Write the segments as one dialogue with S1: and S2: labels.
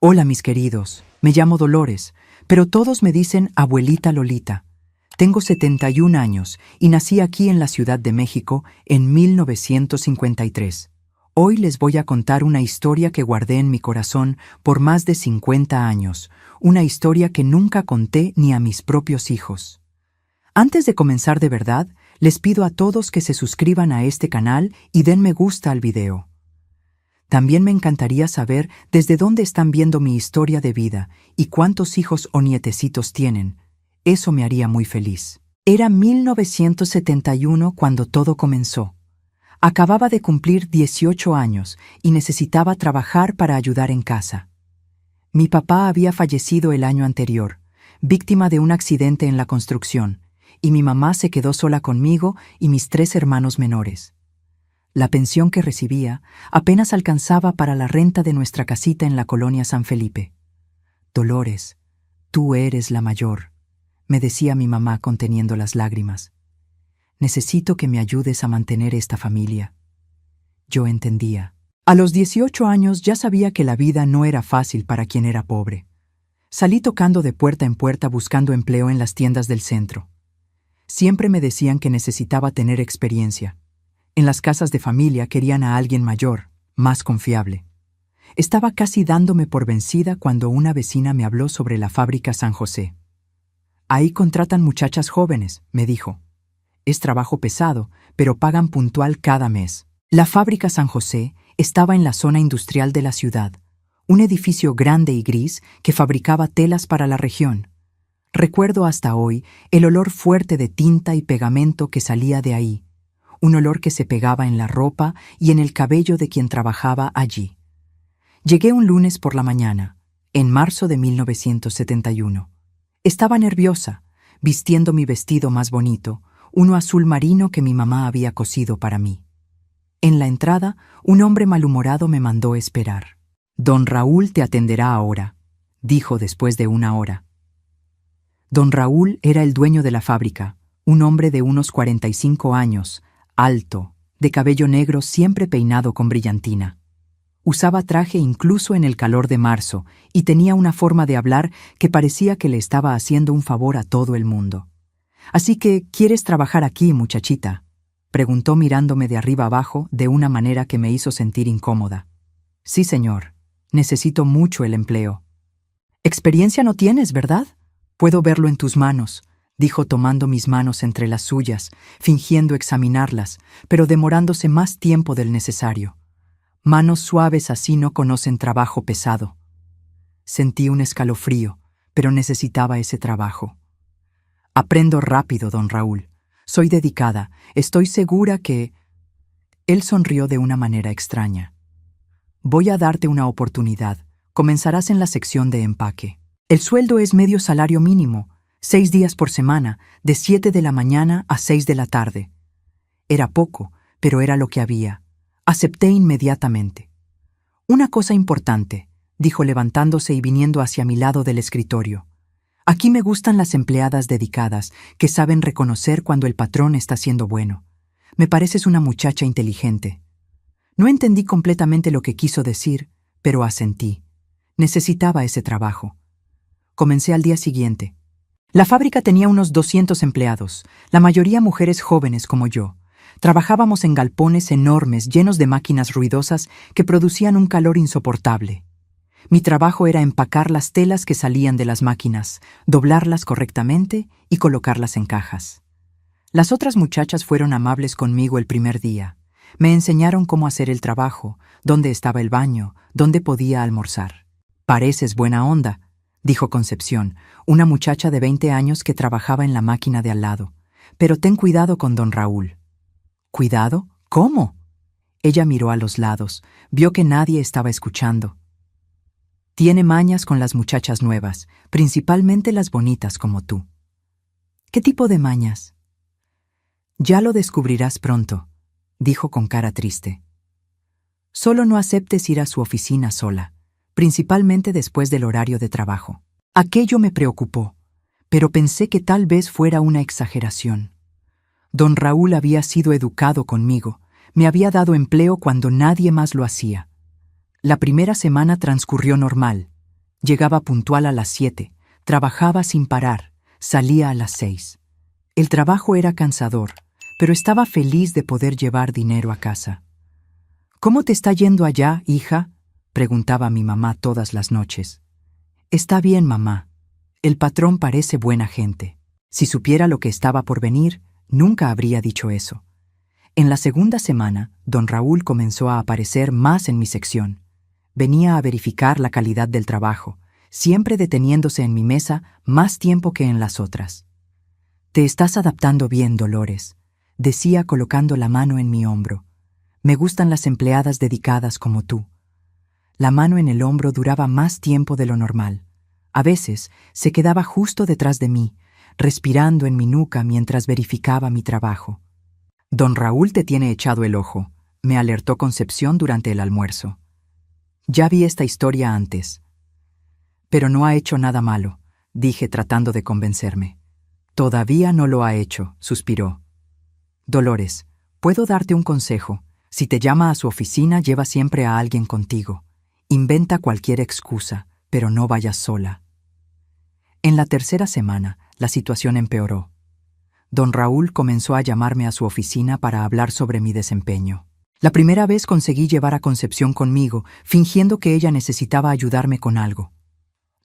S1: Hola, mis queridos. Me llamo Dolores, pero todos me dicen Abuelita Lolita. Tengo 71 años y nací aquí en la Ciudad de México en 1953. Hoy les voy a contar una historia que guardé en mi corazón por más de 50 años, una historia que nunca conté ni a mis propios hijos. Antes de comenzar de verdad, les pido a todos que se suscriban a este canal y den me gusta al video. También me encantaría saber desde dónde están viendo mi historia de vida y cuántos hijos o nietecitos tienen. Eso me haría muy feliz. Era 1971 cuando todo comenzó. Acababa de cumplir 18 años y necesitaba trabajar para ayudar en casa. Mi papá había fallecido el año anterior, víctima de un accidente en la construcción, y mi mamá se quedó sola conmigo y mis 3 hermanos menores. La pensión que recibía apenas alcanzaba para la renta de nuestra casita en la colonia San Felipe. Dolores, tú eres la mayor, me decía mi mamá conteniendo las lágrimas. Necesito que me ayudes a mantener esta familia. Yo entendía. A los 18 años ya sabía que la vida no era fácil para quien era pobre. Salí tocando de puerta en puerta buscando empleo en las tiendas del centro. Siempre me decían que necesitaba tener experiencia. En las casas de familia querían a alguien mayor, más confiable. Estaba casi dándome por vencida cuando una vecina me habló sobre la fábrica San José. Ahí contratan muchachas jóvenes, me dijo. Es trabajo pesado, pero pagan puntual cada mes. La fábrica San José estaba en la zona industrial de la ciudad, un edificio grande y gris que fabricaba telas para la región. Recuerdo hasta hoy el olor fuerte de tinta y pegamento que salía de ahí. Un olor que se pegaba en la ropa y en el cabello de quien trabajaba allí. Llegué un lunes por la mañana, en marzo de 1971. Estaba nerviosa, vistiendo mi vestido más bonito, uno azul marino que mi mamá había cosido para mí. En la entrada, un hombre malhumorado me mandó esperar. «Don Raúl te atenderá ahora», dijo después de una hora. Don Raúl era el dueño de la fábrica, un hombre de unos 45 años, alto, de cabello negro siempre peinado con brillantina. Usaba traje incluso en el calor de marzo y tenía una forma de hablar que parecía que le estaba haciendo un favor a todo el mundo. «Así que, ¿quieres trabajar aquí, muchachita?», preguntó mirándome de arriba abajo de una manera que me hizo sentir incómoda. «Sí, señor. Necesito mucho el empleo». «Experiencia no tienes, ¿verdad? Puedo verlo en tus manos», dijo tomando mis manos entre las suyas, fingiendo examinarlas, pero demorándose más tiempo del necesario. Manos suaves así no conocen trabajo pesado. Sentí un escalofrío, pero necesitaba ese trabajo. «Aprendo rápido, don Raúl. Soy dedicada. Estoy segura que...». Él sonrió de una manera extraña. «Voy a darte una oportunidad. Comenzarás en la sección de empaque. El sueldo es medio salario mínimo, 6 días por semana, de 7 de la mañana a 6 de la tarde. Era poco, pero era lo que había. Acepté inmediatamente. «Una cosa importante», dijo levantándose y viniendo hacia mi lado del escritorio. «Aquí me gustan las empleadas dedicadas, que saben reconocer cuando el patrón está siendo bueno. Me pareces una muchacha inteligente». No entendí completamente lo que quiso decir, pero asentí. Necesitaba ese trabajo. Comencé al día siguiente. La fábrica tenía unos 200 empleados, la mayoría mujeres jóvenes como yo. Trabajábamos en galpones enormes llenos de máquinas ruidosas que producían un calor insoportable. Mi trabajo era empacar las telas que salían de las máquinas, doblarlas correctamente y colocarlas en cajas. Las otras muchachas fueron amables conmigo el primer día. Me enseñaron cómo hacer el trabajo, dónde estaba el baño, dónde podía almorzar. «Pareces buena onda», dijo Concepción, una muchacha de 20 años que trabajaba en la máquina de al lado. «Pero ten cuidado con don Raúl». «¿Cuidado? ¿Cómo?». Ella miró a los lados, vio que nadie estaba escuchando. «Tiene mañas con las muchachas nuevas, principalmente las bonitas como tú». «¿Qué tipo de mañas?». «Ya lo descubrirás pronto», dijo con cara triste. «Solo no aceptes ir a su oficina sola, principalmente después del horario de trabajo». Aquello me preocupó, pero pensé que tal vez fuera una exageración. Don Raúl había sido educado conmigo, me había dado empleo cuando nadie más lo hacía. La primera semana transcurrió normal. Llegaba puntual a las 7, trabajaba sin parar, salía a las 6. El trabajo era cansador, pero estaba feliz de poder llevar dinero a casa. ¿Cómo te está yendo allá, hija?, preguntaba mi mamá todas las noches. Está bien, mamá. El patrón parece buena gente. Si supiera lo que estaba por venir, nunca habría dicho eso. En la segunda semana, don Raúl comenzó a aparecer más en mi sección. Venía a verificar la calidad del trabajo, siempre deteniéndose en mi mesa más tiempo que en las otras. «Te estás adaptando bien, Dolores», decía colocando la mano en mi hombro. «Me gustan las empleadas dedicadas como tú». La mano en el hombro duraba más tiempo de lo normal. A veces se quedaba justo detrás de mí, respirando en mi nuca mientras verificaba mi trabajo. «Don Raúl te tiene echado el ojo», me alertó Concepción durante el almuerzo. «Ya vi esta historia antes». «Pero no ha hecho nada malo», dije tratando de convencerme. «Todavía no lo ha hecho», suspiró. «Dolores, puedo darte un consejo. Si te llama a su oficina, lleva siempre a alguien contigo. Inventa cualquier excusa, pero no vayas sola». En la tercera semana, la situación empeoró. Don Raúl comenzó a llamarme a su oficina para hablar sobre mi desempeño. La primera vez conseguí llevar a Concepción conmigo, fingiendo que ella necesitaba ayudarme con algo.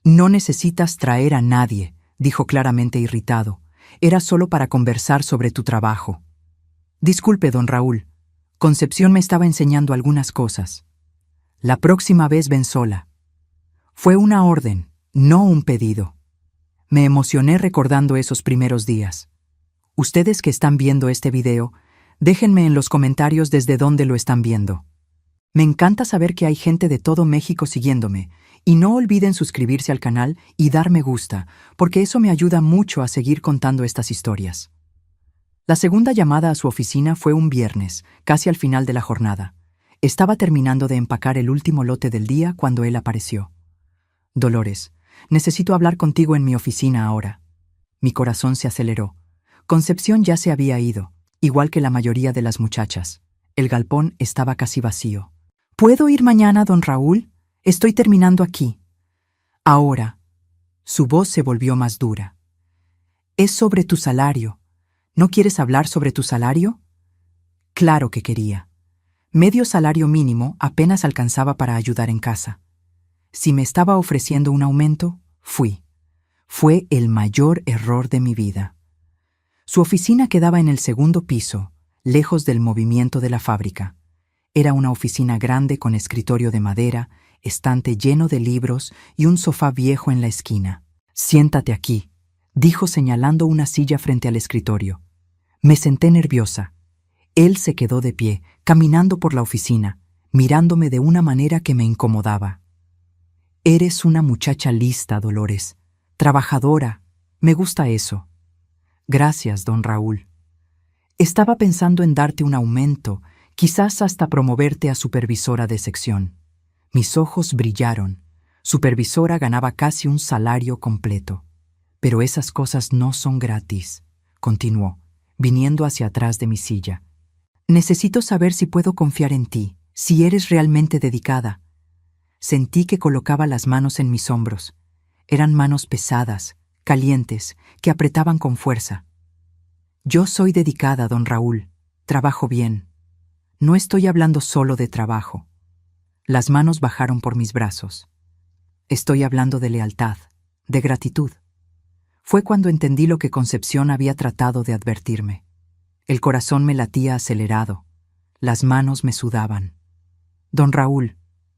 S1: «No necesitas traer a nadie», dijo claramente irritado. «Era solo para conversar sobre tu trabajo». «Disculpe, don Raúl. Concepción me estaba enseñando algunas cosas. La próxima vez ven sola». Fue una orden, no un pedido. Me emocioné recordando esos primeros días. Ustedes que están viendo este video, déjenme en los comentarios desde dónde lo están viendo. Me encanta saber que hay gente de todo México siguiéndome, y no olviden suscribirse al canal y dar me gusta, porque eso me ayuda mucho a seguir contando estas historias. La segunda llamada a su oficina fue un viernes, casi al final de la jornada. Estaba terminando de empacar el último lote del día cuando él apareció. «Dolores, necesito hablar contigo en mi oficina ahora». Mi corazón se aceleró. Concepción ya se había ido, igual que la mayoría de las muchachas. El galpón estaba casi vacío. «¿Puedo ir mañana, don Raúl? Estoy terminando aquí». «Ahora». Su voz se volvió más dura. «Es sobre tu salario. ¿No quieres hablar sobre tu salario?» Claro que quería. Medio salario mínimo apenas alcanzaba para ayudar en casa. Si me estaba ofreciendo un aumento, fui. Fue el mayor error de mi vida. Su oficina quedaba en el segundo piso, lejos del movimiento de la fábrica. Era una oficina grande con escritorio de madera, estante lleno de libros y un sofá viejo en la esquina. «Siéntate aquí», dijo señalando una silla frente al escritorio. Me senté nerviosa. Él se quedó de pie, caminando por la oficina, mirándome de una manera que me incomodaba. «Eres una muchacha lista, Dolores. Trabajadora. Me gusta eso». «Gracias, don Raúl. Estaba pensando en darte un aumento, quizás hasta promoverte a supervisora de sección». Mis ojos brillaron. Supervisora ganaba casi un salario completo. «Pero esas cosas no son gratis», continuó, viniendo hacia atrás de mi silla. «Necesito saber si puedo confiar en ti, si eres realmente dedicada». Sentí que colocaba las manos en mis hombros. Eran manos pesadas, calientes, que apretaban con fuerza. «Yo soy dedicada, don Raúl. Trabajo bien. No estoy hablando solo de trabajo». Las manos bajaron por mis brazos. «Estoy hablando de lealtad, de gratitud». Fue cuando entendí lo que Concepción había tratado de advertirme. El corazón me latía acelerado. Las manos me sudaban. «Don Raúl,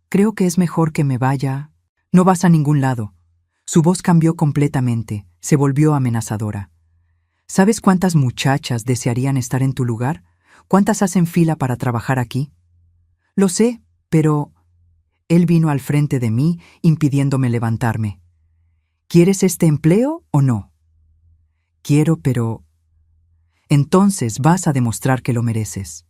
S1: creo que es mejor que me vaya». «No vas a ningún lado». Su voz cambió completamente, se volvió amenazadora. «¿Sabes cuántas muchachas desearían estar en tu lugar? ¿Cuántas hacen fila para trabajar aquí?» «Lo sé, pero...» Él vino al frente de mí, impidiéndome levantarme. «¿Quieres este empleo o no?» «Quiero, pero...» «Entonces vas a demostrar que lo mereces».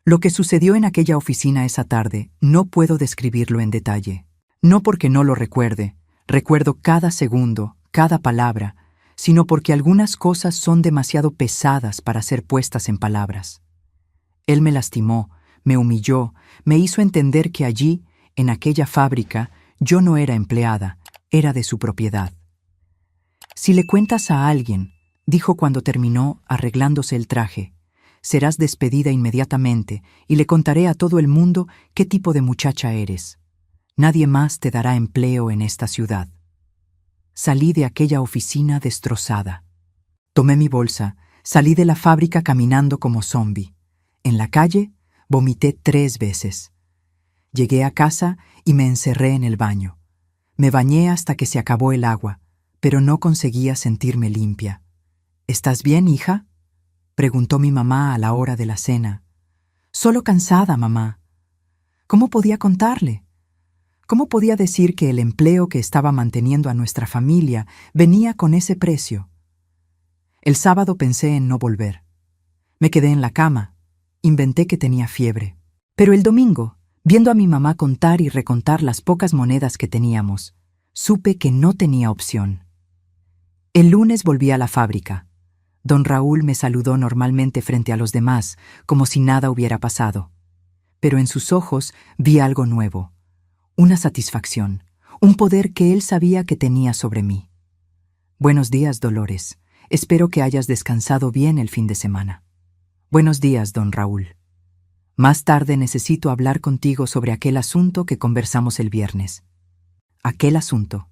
S1: Lo que sucedió en aquella oficina esa tarde no puedo describirlo en detalle. No porque no lo recuerde, recuerdo cada segundo, cada palabra, sino porque algunas cosas son demasiado pesadas para ser puestas en palabras. Él me lastimó, me humilló, me hizo entender que allí, en aquella fábrica, Yo no era empleada, era de su propiedad. Si le cuentas a alguien, dijo cuando terminó arreglándose el traje, serás despedida inmediatamente y le contaré a todo el mundo qué tipo de muchacha eres. Nadie más te dará empleo en esta ciudad. Salí de aquella oficina destrozada. Tomé mi bolsa, salí de la fábrica caminando como zombi. En la calle, vomité 3 veces. Llegué a casa y me encerré en el baño. Me bañé hasta que se acabó el agua, pero no conseguía sentirme limpia. ¿Estás bien, hija?, preguntó mi mamá a la hora de la cena. Solo cansada, mamá. ¿Cómo podía contarle? ¿Cómo podía decir que el empleo que estaba manteniendo a nuestra familia venía con ese precio? El sábado pensé en no volver. Me quedé en la cama. Inventé que tenía fiebre. Pero el domingo, viendo a mi mamá contar y recontar las pocas monedas que teníamos, supe que no tenía opción. El lunes volví a la fábrica. Don Raúl me saludó normalmente frente a los demás, como si nada hubiera pasado. Pero en sus ojos vi algo nuevo, una satisfacción, un poder que él sabía que tenía sobre mí. Buenos días, Dolores. Espero que hayas descansado bien el fin de semana. Buenos días, don Raúl. Más tarde necesito hablar contigo sobre aquel asunto que conversamos el viernes. Aquel asunto.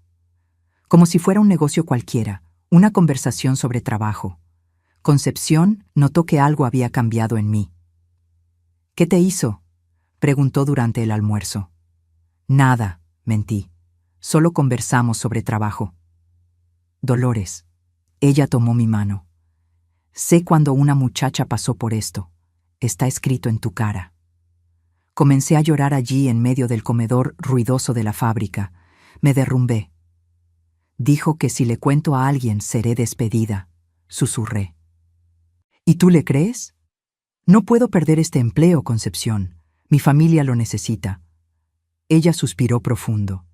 S1: Como si fuera un negocio cualquiera, una conversación sobre trabajo. Concepción notó que algo había cambiado en mí. ¿Qué te hizo?, preguntó durante el almuerzo. Nada, mentí. Solo conversamos sobre trabajo. Dolores. Ella tomó mi mano. Sé cuando una muchacha pasó por esto. Está escrito en tu cara. Comencé a llorar allí en medio del comedor ruidoso de la fábrica. Me derrumbé. Dijo que si le cuento a alguien seré despedida, susurré. ¿Y tú le crees? No puedo perder este empleo, Concepción. Mi familia lo necesita. Ella suspiró profundo.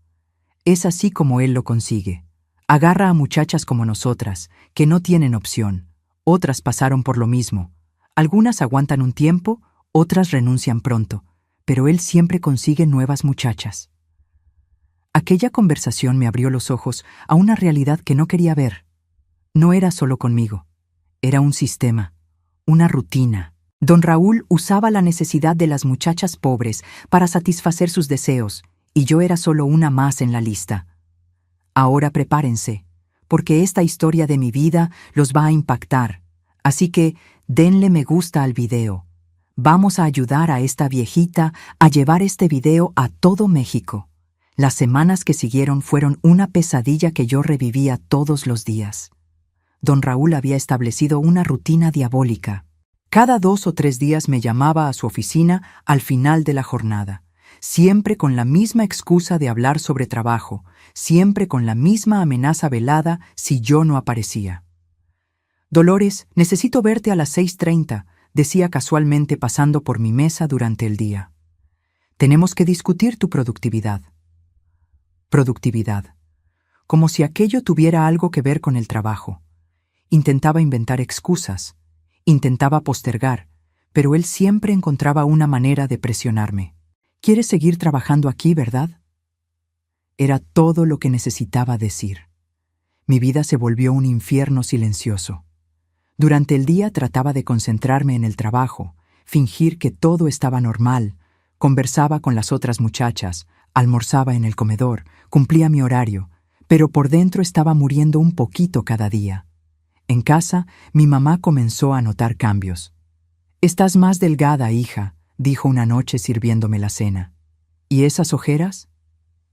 S1: Es así como él lo consigue. Agarra a muchachas como nosotras, que no tienen opción. Otras pasaron por lo mismo. Algunas aguantan un tiempo, otras renuncian pronto, pero él siempre consigue nuevas muchachas. Aquella conversación me abrió los ojos a una realidad que no quería ver. No era solo conmigo. Era un sistema, una rutina. Don Raúl usaba la necesidad de las muchachas pobres para satisfacer sus deseos, y yo era solo una más en la lista. Ahora prepárense, porque esta historia de mi vida los va a impactar. Así que denle me gusta al video. Vamos a ayudar a esta viejita a llevar este video a todo México. Las semanas que siguieron fueron una pesadilla que yo revivía todos los días. Don Raúl había establecido una rutina diabólica. Cada 2 o 3 días me llamaba a su oficina al final de la jornada, siempre con la misma excusa de hablar sobre trabajo, siempre con la misma amenaza velada si yo no aparecía. Dolores, necesito verte a las 6:30, decía casualmente pasando por mi mesa durante el día. Tenemos que discutir tu productividad. Productividad. Como si aquello tuviera algo que ver con el trabajo. Intentaba inventar excusas. Intentaba postergar, pero él siempre encontraba una manera de presionarme. ¿Quieres seguir trabajando aquí, verdad? Era todo lo que necesitaba decir. Mi vida se volvió un infierno silencioso. Durante el día trataba de concentrarme en el trabajo, fingir que todo estaba normal, conversaba con las otras muchachas, almorzaba en el comedor, cumplía mi horario, pero por dentro estaba muriendo un poquito cada día. En casa, mi mamá comenzó a notar cambios. «Estás más delgada, hija», dijo una noche sirviéndome la cena. «¿Y esas ojeras?»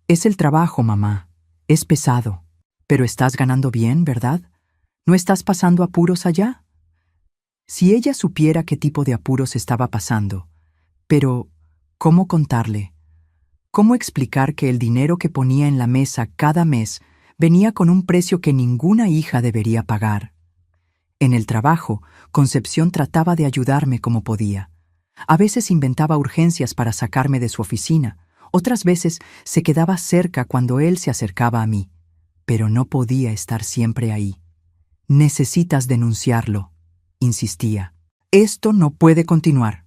S1: «Es el trabajo, mamá. Es pesado. Pero estás ganando bien, ¿verdad? ¿No estás pasando apuros allá?» Si ella supiera qué tipo de apuros estaba pasando. Pero, ¿cómo contarle? ¿Cómo explicar que el dinero que ponía en la mesa cada mes venía con un precio que ninguna hija debería pagar? En el trabajo, Concepción trataba de ayudarme como podía. A veces inventaba urgencias para sacarme de su oficina, otras veces se quedaba cerca cuando él se acercaba a mí, pero no podía estar siempre ahí. «Necesitas denunciarlo», insistía. «Esto no puede continuar».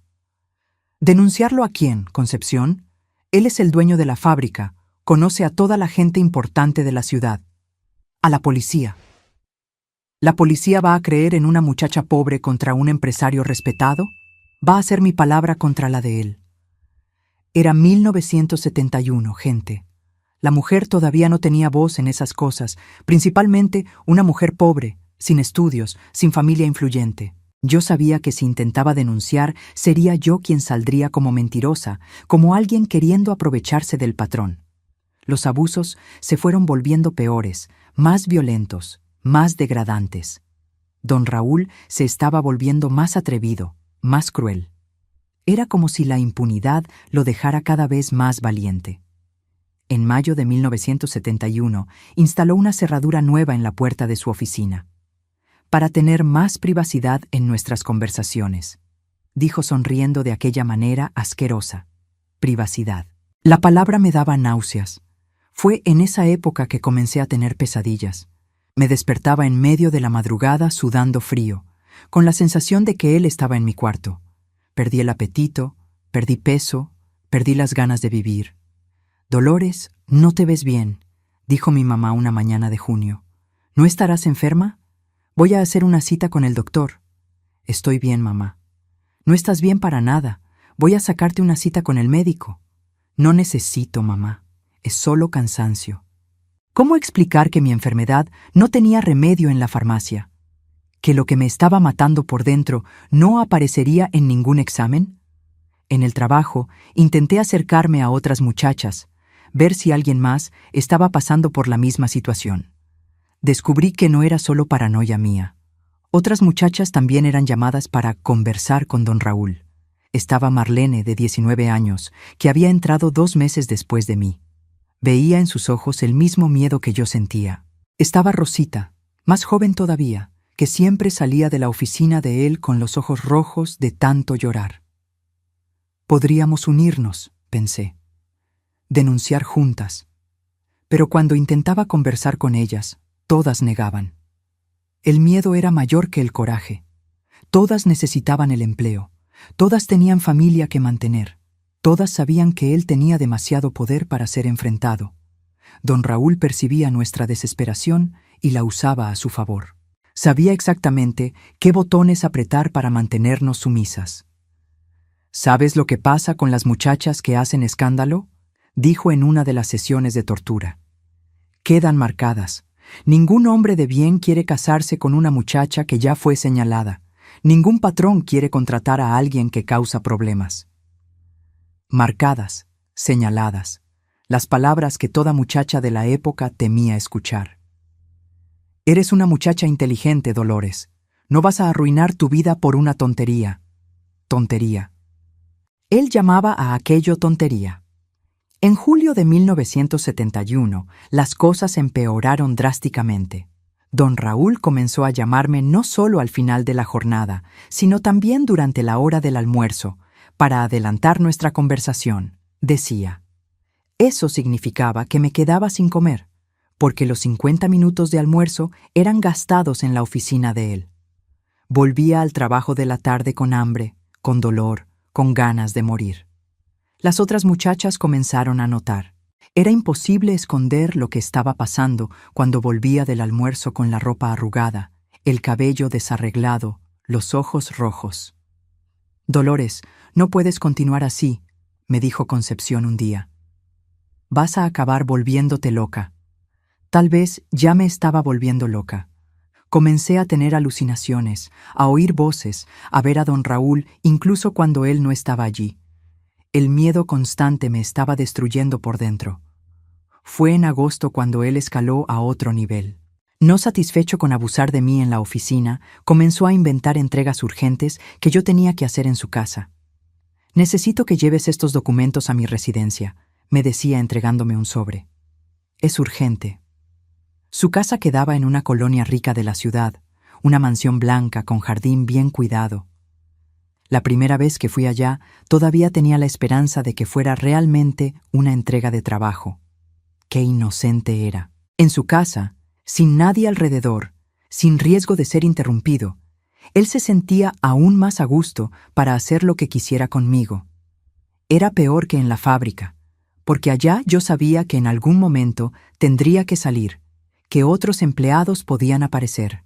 S1: «¿Denunciarlo a quién, Concepción? Él es el dueño de la fábrica. Conoce a toda la gente importante de la ciudad. A la policía. ¿La policía va a creer en una muchacha pobre contra un empresario respetado? Va a ser mi palabra contra la de él. Era 1971, gente. La mujer todavía no tenía voz en esas cosas, principalmente una mujer pobre, sin estudios, sin familia influyente. Yo sabía que si intentaba denunciar, sería yo quien saldría como mentirosa, como alguien queriendo aprovecharse del patrón. Los abusos se fueron volviendo peores, más violentos, más degradantes. Don Raúl se estaba volviendo más atrevido, más cruel. Era como si la impunidad lo dejara cada vez más valiente. En mayo de 1971, instaló una cerradura nueva en la puerta de su oficina. Para tener más privacidad en nuestras conversaciones, dijo sonriendo de aquella manera asquerosa. Privacidad. La palabra me daba náuseas. Fue en esa época que comencé a tener pesadillas. Me despertaba en medio de la madrugada sudando frío, con la sensación de que él estaba en mi cuarto. Perdí el apetito, perdí peso, perdí las ganas de vivir. «Dolores, no te ves bien», dijo mi mamá una mañana de junio. «¿No estarás enferma? Voy a hacer una cita con el doctor». «Estoy bien, mamá». «No estás bien para nada. Voy a sacarte una cita con el médico». «No necesito, mamá. Es solo cansancio». ¿Cómo explicar que mi enfermedad no tenía remedio en la farmacia? ¿Que lo que me estaba matando por dentro no aparecería en ningún examen? En el trabajo, intenté acercarme a otras muchachas, ver si alguien más estaba pasando por la misma situación. Descubrí que no era solo paranoia mía. Otras muchachas también eran llamadas para conversar con don Raúl. Estaba Marlene, de 19 años, que había entrado 2 meses después de mí. Veía en sus ojos el mismo miedo que yo sentía. Estaba Rosita, más joven todavía, que siempre salía de la oficina de él con los ojos rojos de tanto llorar. Podríamos unirnos, pensé. Denunciar juntas. Pero cuando intentaba conversar con ellas, todas negaban. El miedo era mayor que el coraje. Todas necesitaban el empleo. Todas tenían familia que mantener. Todas sabían que él tenía demasiado poder para ser enfrentado. Don Raúl percibía nuestra desesperación y la usaba a su favor. Sabía exactamente qué botones apretar para mantenernos sumisas. «¿Sabes lo que pasa con las muchachas que hacen escándalo?», dijo en una de las sesiones de tortura. «Quedan marcadas. Ningún hombre de bien quiere casarse con una muchacha que ya fue señalada. Ningún patrón quiere contratar a alguien que causa problemas». Marcadas, señaladas, las palabras que toda muchacha de la época temía escuchar. «Eres una muchacha inteligente, Dolores. No vas a arruinar tu vida por una tontería». Tontería. Él llamaba a aquello tontería. En julio de 1971, las cosas empeoraron drásticamente. Don Raúl comenzó a llamarme no solo al final de la jornada, sino también durante la hora del almuerzo, para adelantar nuestra conversación. Decía, eso significaba que me quedaba sin comer, porque los 50 minutos de almuerzo eran gastados en la oficina de él. Volvía al trabajo de la tarde con hambre, con dolor, con ganas de morir. Las otras muchachas comenzaron a notar. Era imposible esconder lo que estaba pasando cuando volvía del almuerzo con la ropa arrugada, el cabello desarreglado, los ojos rojos. «Dolores, no puedes continuar así», me dijo Concepción un día. «Vas a acabar volviéndote loca». Tal vez ya me estaba volviendo loca. Comencé a tener alucinaciones, a oír voces, a ver a don Raúl incluso cuando él no estaba allí. El miedo constante me estaba destruyendo por dentro. Fue en agosto cuando él escaló a otro nivel. No satisfecho con abusar de mí en la oficina, comenzó a inventar entregas urgentes que yo tenía que hacer en su casa. «Necesito que lleves estos documentos a mi residencia», me decía entregándome un sobre. «Es urgente». Su casa quedaba en una colonia rica de la ciudad, una mansión blanca con jardín bien cuidado. La primera vez que fui allá, todavía tenía la esperanza de que fuera realmente una entrega de trabajo. Qué inocente era. En su casa, sin nadie alrededor, sin riesgo de ser interrumpido, él se sentía aún más a gusto para hacer lo que quisiera conmigo. Era peor que en la fábrica, porque allá yo sabía que en algún momento tendría que salir, que otros empleados podían aparecer.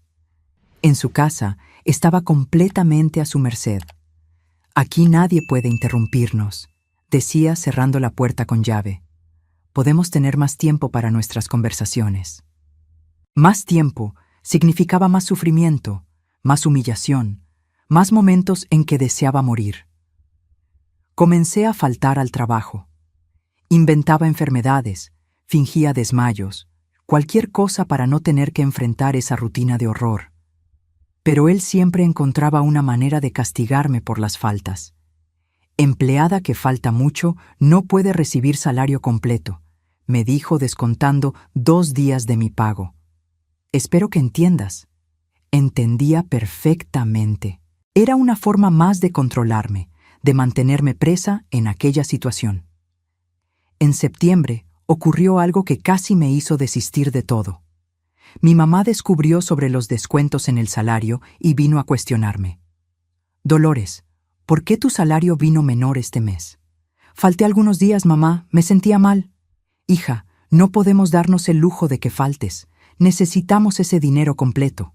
S1: En su casa estaba completamente a su merced. Aquí nadie puede interrumpirnos, decía cerrando la puerta con llave. Podemos tener más tiempo para nuestras conversaciones. Más tiempo significaba más sufrimiento, más humillación, más momentos en que deseaba morir. Comencé a faltar al trabajo. Inventaba enfermedades, fingía desmayos, cualquier cosa para no tener que enfrentar esa rutina de horror. Pero él siempre encontraba una manera de castigarme por las faltas. Empleada que falta mucho no puede recibir salario completo, me dijo descontando 2 días de mi pago. Espero que entiendas. Entendía perfectamente. Era una forma más de controlarme, de mantenerme presa en aquella situación. En septiembre ocurrió algo que casi me hizo desistir de todo. Mi mamá descubrió sobre los descuentos en el salario y vino a cuestionarme. Dolores, ¿por qué tu salario vino menor este mes? Falté algunos días, mamá, me sentía mal. Hija, no podemos darnos el lujo de que faltes. Necesitamos ese dinero completo.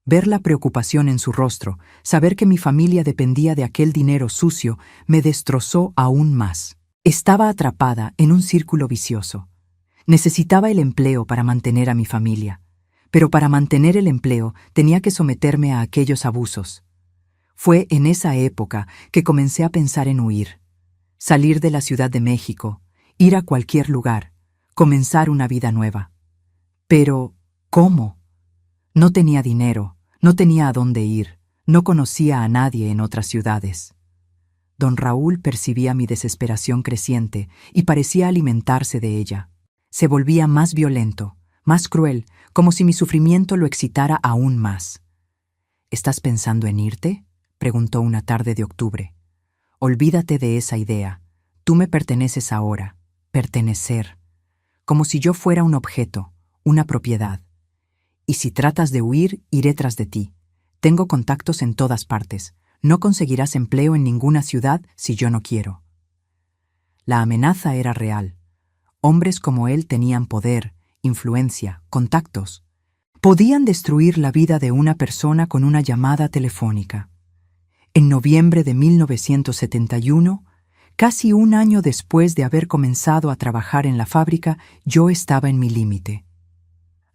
S1: Ver la preocupación en su rostro, saber que mi familia dependía de aquel dinero sucio, me destrozó aún más. Estaba atrapada en un círculo vicioso. Necesitaba el empleo para mantener a mi familia, pero para mantener el empleo tenía que someterme a aquellos abusos. Fue en esa época que comencé a pensar en huir, salir de la Ciudad de México, ir a cualquier lugar, comenzar una vida nueva. Pero, ¿cómo? No tenía dinero, no tenía a dónde ir, no conocía a nadie en otras ciudades. Don Raúl percibía mi desesperación creciente y parecía alimentarse de ella. Se volvía más violento, más cruel, como si mi sufrimiento lo excitara aún más. ¿Estás pensando en irte?, preguntó una tarde de octubre. Olvídate de esa idea. Tú me perteneces ahora. Pertenecer. Como si yo fuera un objeto, una propiedad. Y si tratas de huir, iré tras de ti. Tengo contactos en todas partes. No conseguirás empleo en ninguna ciudad si yo no quiero. La amenaza era real. Hombres como él tenían poder, influencia, contactos. Podían destruir la vida de una persona con una llamada telefónica. En noviembre de 1971, casi un año después de haber comenzado a trabajar en la fábrica, yo estaba en mi límite.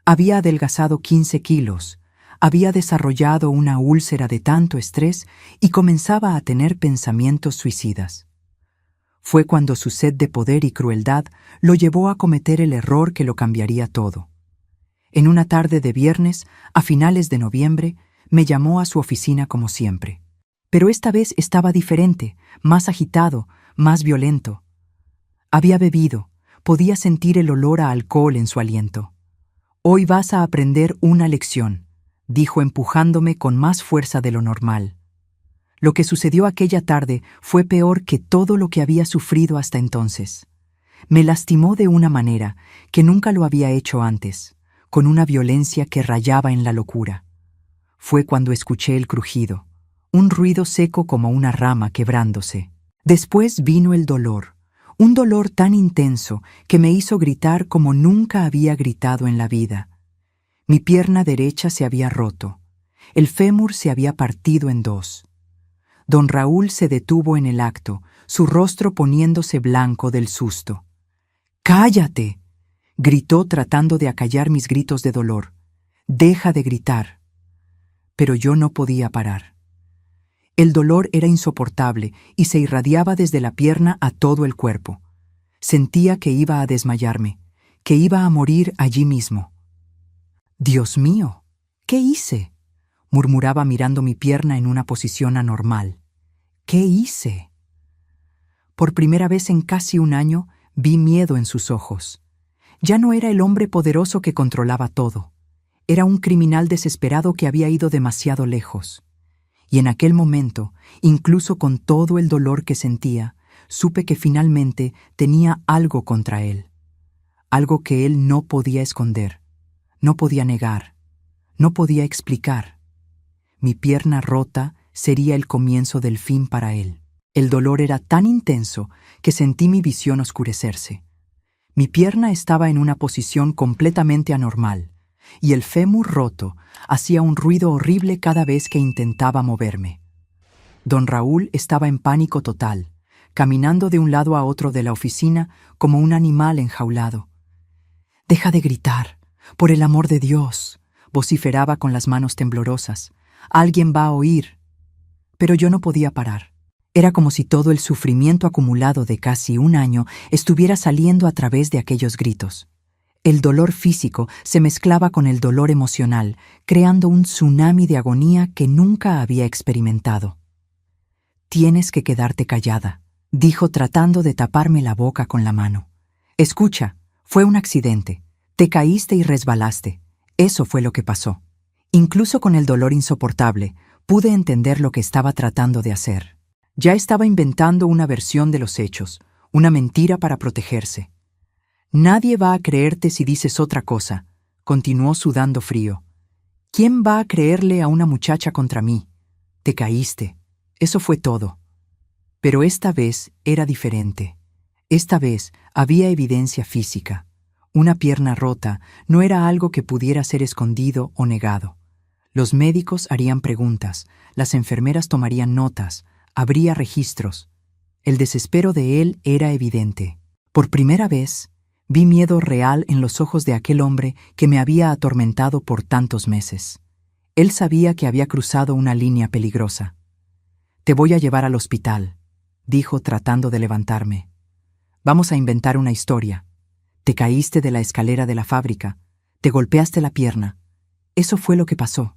S1: Había adelgazado 15 kilos, había desarrollado una úlcera de tanto estrés y comenzaba a tener pensamientos suicidas. Fue cuando su sed de poder y crueldad lo llevó a cometer el error que lo cambiaría todo. En una tarde de viernes, a finales de noviembre, me llamó a su oficina como siempre. Pero esta vez estaba diferente, más agitado, más violento. Había bebido, podía sentir el olor a alcohol en su aliento. «Hoy vas a aprender una lección», dijo empujándome con más fuerza de lo normal. Lo que sucedió aquella tarde fue peor que todo lo que había sufrido hasta entonces. Me lastimó de una manera que nunca lo había hecho antes, con una violencia que rayaba en la locura. Fue cuando escuché el crujido, un ruido seco como una rama quebrándose. Después vino el dolor, un dolor tan intenso que me hizo gritar como nunca había gritado en la vida. Mi pierna derecha se había roto, el fémur se había partido en dos. Don Raúl se detuvo en el acto, su rostro poniéndose blanco del susto. «¡Cállate!», gritó tratando de acallar mis gritos de dolor. «Deja de gritar». Pero yo no podía parar. El dolor era insoportable y se irradiaba desde la pierna a todo el cuerpo. Sentía que iba a desmayarme, que iba a morir allí mismo. «Dios mío, ¿qué hice?», murmuraba mirando mi pierna en una posición anormal. «¿Qué hice?». Por primera vez en casi un año vi miedo en sus ojos. Ya no era el hombre poderoso que controlaba todo. Era un criminal desesperado que había ido demasiado lejos. Y en aquel momento, incluso con todo el dolor que sentía, supe que finalmente tenía algo contra él. Algo que él no podía esconder, no podía negar, no podía explicar. Mi pierna rota sería el comienzo del fin para él. El dolor era tan intenso que sentí mi visión oscurecerse. Mi pierna estaba en una posición completamente anormal, y el fémur roto hacía un ruido horrible cada vez que intentaba moverme. Don Raúl estaba en pánico total, caminando de un lado a otro de la oficina como un animal enjaulado. «Deja de gritar, por el amor de Dios», vociferaba con las manos temblorosas. «Alguien va a oír». Pero yo no podía parar. Era como si todo el sufrimiento acumulado de casi un año estuviera saliendo a través de aquellos gritos. El dolor físico se mezclaba con el dolor emocional, creando un tsunami de agonía que nunca había experimentado. «Tienes que quedarte callada», dijo tratando de taparme la boca con la mano. «Escucha, fue un accidente. Te caíste y resbalaste. Eso fue lo que pasó». Incluso con el dolor insoportable, pude entender lo que estaba tratando de hacer. Ya estaba inventando una versión de los hechos, una mentira para protegerse. «Nadie va a creerte si dices otra cosa», continuó sudando frío. «¿Quién va a creerle a una muchacha contra mí? Te caíste. Eso fue todo». Pero esta vez era diferente. Esta vez había evidencia física. Una pierna rota no era algo que pudiera ser escondido o negado. Los médicos harían preguntas, las enfermeras tomarían notas, habría registros. El desespero de él era evidente. Por primera vez, vi miedo real en los ojos de aquel hombre que me había atormentado por tantos meses. Él sabía que había cruzado una línea peligrosa. «Te voy a llevar al hospital», dijo tratando de levantarme. «Vamos a inventar una historia. Te caíste de la escalera de la fábrica, te golpeaste la pierna. Eso fue lo que pasó».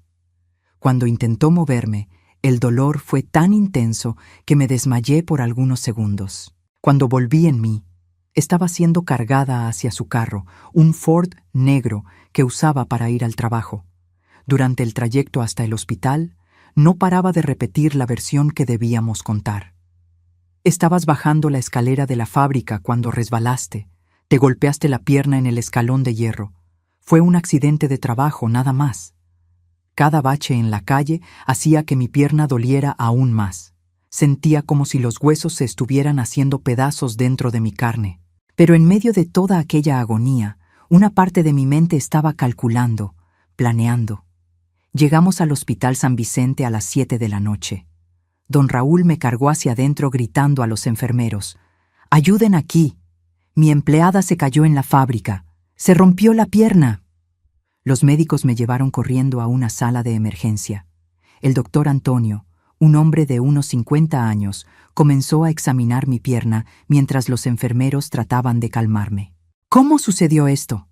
S1: Cuando intentó moverme, el dolor fue tan intenso que me desmayé por algunos segundos. Cuando volví en mí, estaba siendo cargada hacia su carro, un Ford negro que usaba para ir al trabajo. Durante el trayecto hasta el hospital, no paraba de repetir la versión que debíamos contar. «Estabas bajando la escalera de la fábrica cuando resbalaste. Te golpeaste la pierna en el escalón de hierro. Fue un accidente de trabajo, nada más». Cada bache en la calle hacía que mi pierna doliera aún más. Sentía como si los huesos se estuvieran haciendo pedazos dentro de mi carne. Pero en medio de toda aquella agonía, una parte de mi mente estaba calculando, planeando. Llegamos al Hospital San Vicente a las 7 de la noche. Don Raúl me cargó hacia adentro gritando a los enfermeros: «¡Ayuden aquí! Mi empleada se cayó en la fábrica. Se rompió la pierna». Los médicos me llevaron corriendo a una sala de emergencia. El doctor Antonio, un hombre de unos 50 años, comenzó a examinar mi pierna mientras los enfermeros trataban de calmarme. «¿Cómo sucedió esto?»,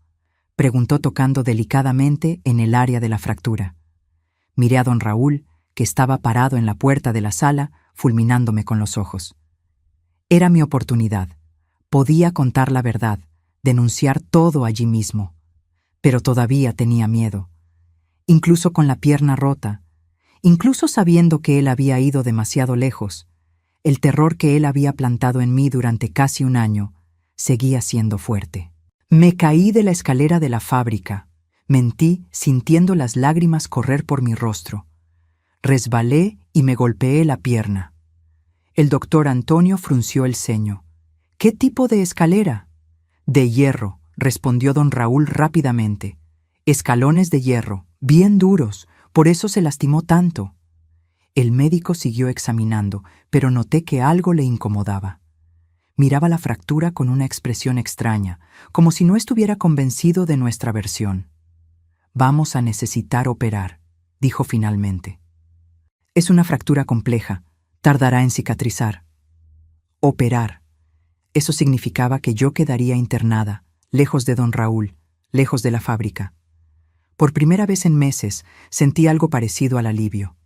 S1: preguntó tocando delicadamente en el área de la fractura. Miré a don Raúl, que estaba parado en la puerta de la sala, fulminándome con los ojos. Era mi oportunidad. Podía contar la verdad, denunciar todo allí mismo. Pero todavía tenía miedo. Incluso con la pierna rota, incluso sabiendo que él había ido demasiado lejos, el terror que él había plantado en mí durante casi un año seguía siendo fuerte. Me caí de la escalera de la fábrica. Mentí sintiendo las lágrimas correr por mi rostro. Resbalé y me golpeé la pierna. El doctor Antonio frunció el ceño. «¿Qué tipo de escalera?» «De hierro», respondió don Raúl rápidamente. «Escalones de hierro, bien duros, por eso se lastimó tanto». El médico siguió examinando, pero noté que algo le incomodaba. Miraba la fractura con una expresión extraña, como si no estuviera convencido de nuestra versión. «Vamos a necesitar operar», dijo finalmente. «Es una fractura compleja, tardará en cicatrizar». Operar. Eso significaba que yo quedaría internada, lejos de don Raúl, lejos de la fábrica. Por primera vez en meses sentí algo parecido al alivio.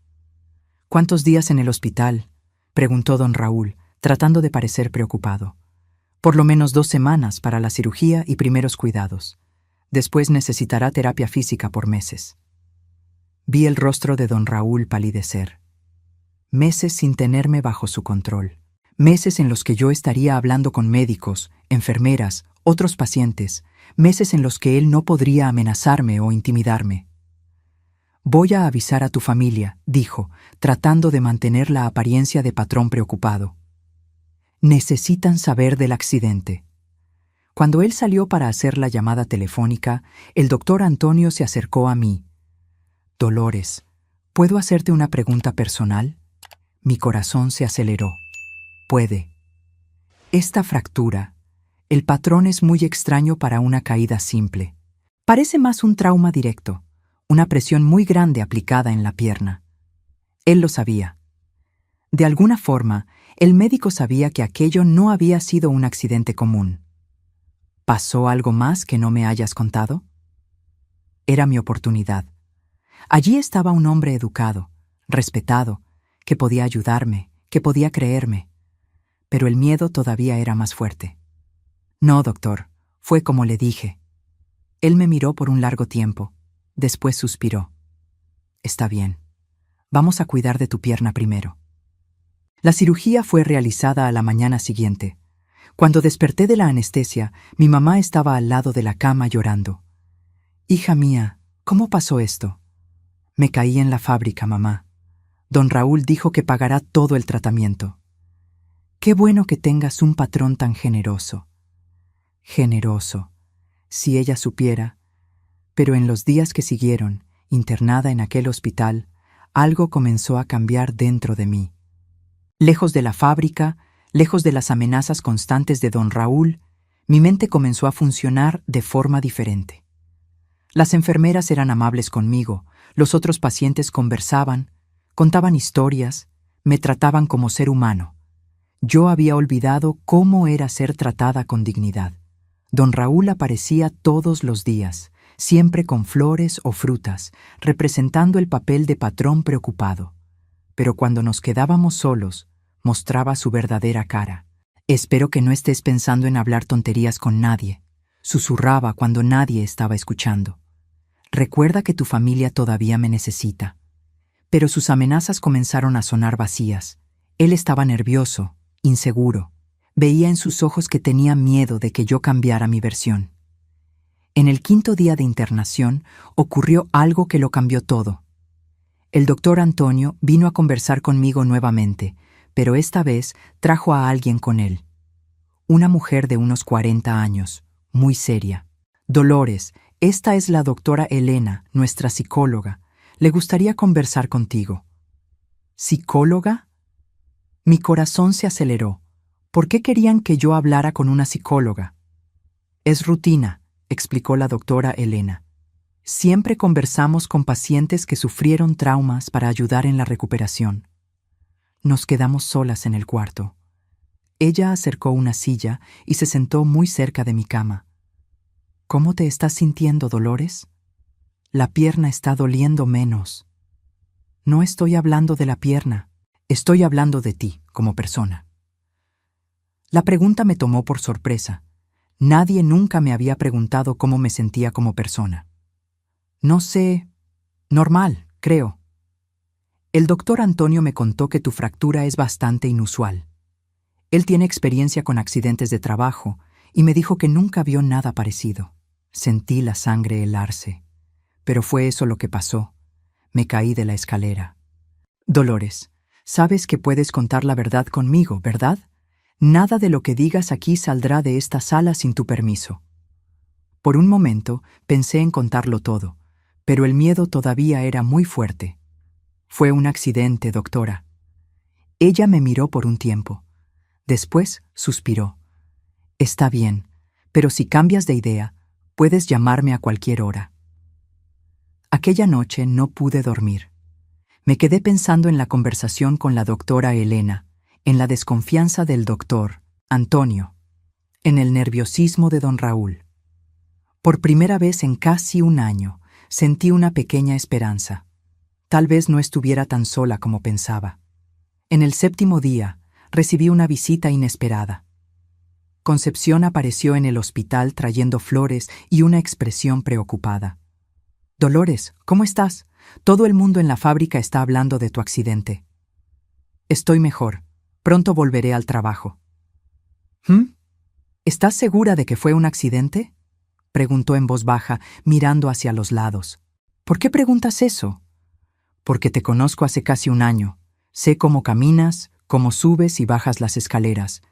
S1: «¿Cuántos días en el hospital?», preguntó don Raúl, tratando de parecer preocupado. «Por lo menos 2 semanas para la cirugía y primeros cuidados. Después necesitará terapia física por meses». Vi el rostro de don Raúl palidecer. Meses sin tenerme bajo su control. Meses en los que yo estaría hablando con médicos, enfermeras, otros pacientes, meses en los que él no podría amenazarme o intimidarme. «Voy a avisar a tu familia», dijo, tratando de mantener la apariencia de patrón preocupado. Necesitan saber del accidente. Cuando él salió para hacer la llamada telefónica, el doctor Antonio se acercó a mí. Dolores, ¿puedo hacerte una pregunta personal? Mi corazón se aceleró. Puede. Esta fractura, el patrón es muy extraño para una caída simple. Parece más un trauma directo, una presión muy grande aplicada en la pierna. Él lo sabía. De alguna forma, el médico sabía que aquello no había sido un accidente común. ¿Pasó algo más que no me hayas contado? Era mi oportunidad. Allí estaba un hombre educado, respetado, que podía ayudarme, que podía creerme. Pero el miedo todavía era más fuerte. No, doctor, fue como le dije. Él me miró por un largo tiempo. Después suspiró. Está bien. Vamos a cuidar de tu pierna primero. La cirugía fue realizada a la mañana siguiente. Cuando desperté de la anestesia, mi mamá estaba al lado de la cama llorando. Hija mía, ¿cómo pasó esto? Me caí en la fábrica, mamá. Don Raúl dijo que pagará todo el tratamiento. Qué bueno que tengas un patrón tan generoso. Generoso, si ella supiera. Pero en los días que siguieron, internada en aquel hospital, algo comenzó a cambiar dentro de mí. Lejos de la fábrica, lejos de las amenazas constantes de don Raúl, mi mente comenzó a funcionar de forma diferente. Las enfermeras eran amables conmigo, los otros pacientes conversaban, contaban historias, me trataban como ser humano. Yo había olvidado cómo era ser tratada con dignidad. Don Raúl aparecía todos los días, siempre con flores o frutas, representando el papel de patrón preocupado. Pero cuando nos quedábamos solos, mostraba su verdadera cara. Espero que no estés pensando en hablar tonterías con nadie, susurraba cuando nadie estaba escuchando. Recuerda que tu familia todavía me necesita. Pero sus amenazas comenzaron a sonar vacías. Él estaba nervioso, inseguro. Veía en sus ojos que tenía miedo de que yo cambiara mi versión. En el 5.º día de internación ocurrió algo que lo cambió todo. El doctor Antonio vino a conversar conmigo nuevamente, pero esta vez trajo a alguien con él. Una mujer de unos 40 años, muy seria. Dolores, esta es la doctora Elena, nuestra psicóloga. Le gustaría conversar contigo. ¿Psicóloga? Mi corazón se aceleró. ¿Por qué querían que yo hablara con una psicóloga? Es rutina, explicó la doctora Elena. Siempre conversamos con pacientes que sufrieron traumas para ayudar en la recuperación. Nos quedamos solas en el cuarto. Ella acercó una silla y se sentó muy cerca de mi cama. ¿Cómo te estás sintiendo, Dolores? La pierna está doliendo menos. No estoy hablando de la pierna, estoy hablando de ti como persona. La pregunta me tomó por sorpresa. Nadie nunca me había preguntado cómo me sentía como persona. No sé, normal, creo. El doctor Antonio me contó que tu fractura es bastante inusual. Él tiene experiencia con accidentes de trabajo y me dijo que nunca vio nada parecido. Sentí la sangre helarse. Pero fue eso lo que pasó. Me caí de la escalera. Dolores, sabes que puedes contar la verdad conmigo, ¿verdad? Nada de lo que digas aquí saldrá de esta sala sin tu permiso. Por un momento pensé en contarlo todo, pero el miedo todavía era muy fuerte. Fue un accidente, doctora. Ella me miró por un tiempo. Después suspiró. Está bien, pero si cambias de idea, puedes llamarme a cualquier hora. Aquella noche no pude dormir. Me quedé pensando en la conversación con la doctora Elena, en la desconfianza del doctor Antonio, en el nerviosismo de don Raúl. Por primera vez en casi un año, sentí una pequeña esperanza. Tal vez no estuviera tan sola como pensaba. En el 7.º día, recibí una visita inesperada. Concepción apareció en el hospital trayendo flores y una expresión preocupada. Dolores, ¿cómo estás? Todo el mundo en la fábrica está hablando de tu accidente. Estoy mejor. Pronto volveré al trabajo. ¿Estás segura de que fue un accidente? Preguntó en voz baja, mirando hacia los lados. ¿Por qué preguntas eso? Porque te conozco hace casi un año. Sé cómo caminas, cómo subes y bajas las escaleras.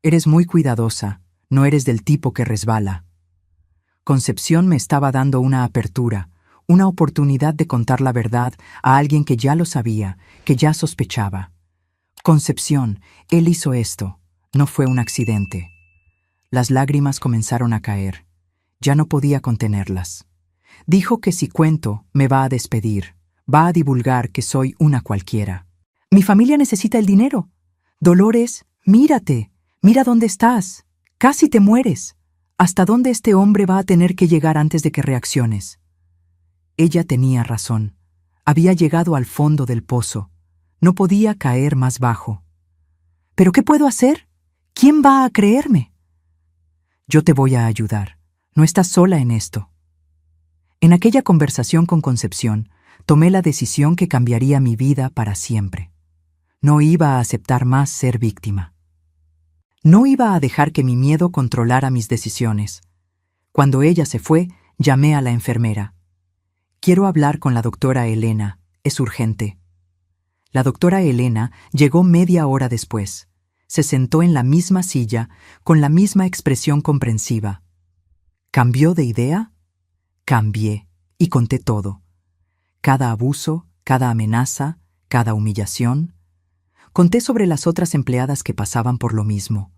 S1: Eres muy cuidadosa, no eres del tipo que resbala. Concepción me estaba dando una apertura, una oportunidad de contar la verdad a alguien que ya lo sabía, que ya sospechaba. Concepción, él hizo esto, no fue un accidente. Las lágrimas comenzaron a caer. Ya no podía contenerlas. Dijo que si cuento, me va a despedir, va a divulgar que soy una cualquiera. Mi familia necesita el dinero. Dolores, mírate, mira dónde estás. Casi te mueres. ¿Hasta dónde este hombre va a tener que llegar antes de que reacciones? Ella tenía razón. Había llegado al fondo del pozo. No podía caer más bajo. ¿Pero qué puedo hacer? ¿Quién va a creerme? Yo te voy a ayudar. No estás sola en esto. En aquella conversación con Concepción, tomé la decisión que cambiaría mi vida para siempre. No iba a aceptar más ser víctima. No iba a dejar que mi miedo controlara mis decisiones. Cuando ella se fue, llamé a la enfermera. Quiero hablar con la doctora Elena. Es urgente. La doctora Elena llegó media hora después. Se sentó en la misma silla, con la misma expresión comprensiva. ¿Cambió de idea? Cambié, y conté todo. Cada abuso, cada amenaza, cada humillación. Conté sobre las otras empleadas que pasaban por lo mismo.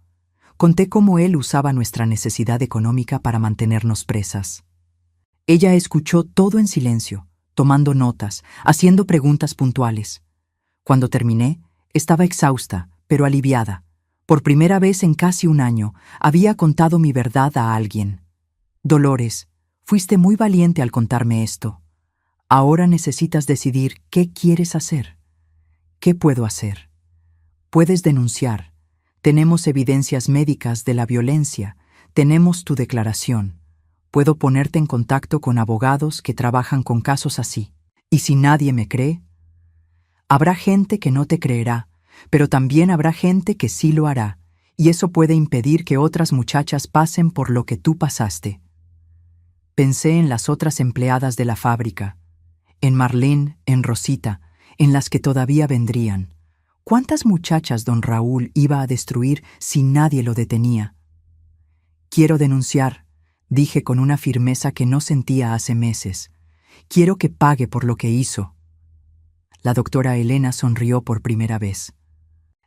S1: Conté cómo él usaba nuestra necesidad económica para mantenernos presas. Ella escuchó todo en silencio, tomando notas, haciendo preguntas puntuales. Cuando terminé, estaba exhausta, pero aliviada. Por primera vez en casi un año, había contado mi verdad a alguien. Dolores, fuiste muy valiente al contarme esto. Ahora necesitas decidir qué quieres hacer. ¿Qué puedo hacer? Puedes denunciar. Tenemos evidencias médicas de la violencia. Tenemos tu declaración. Puedo ponerte en contacto con abogados que trabajan con casos así. ¿Y si nadie me cree? Habrá gente que no te creerá, pero también habrá gente que sí lo hará, y eso puede impedir que otras muchachas pasen por lo que tú pasaste. Pensé en las otras empleadas de la fábrica, en Marlene, en Rosita, en las que todavía vendrían. ¿Cuántas muchachas don Raúl iba a destruir si nadie lo detenía? Quiero denunciar, dije con una firmeza que no sentía hace meses. Quiero que pague por lo que hizo. La doctora Elena sonrió por primera vez.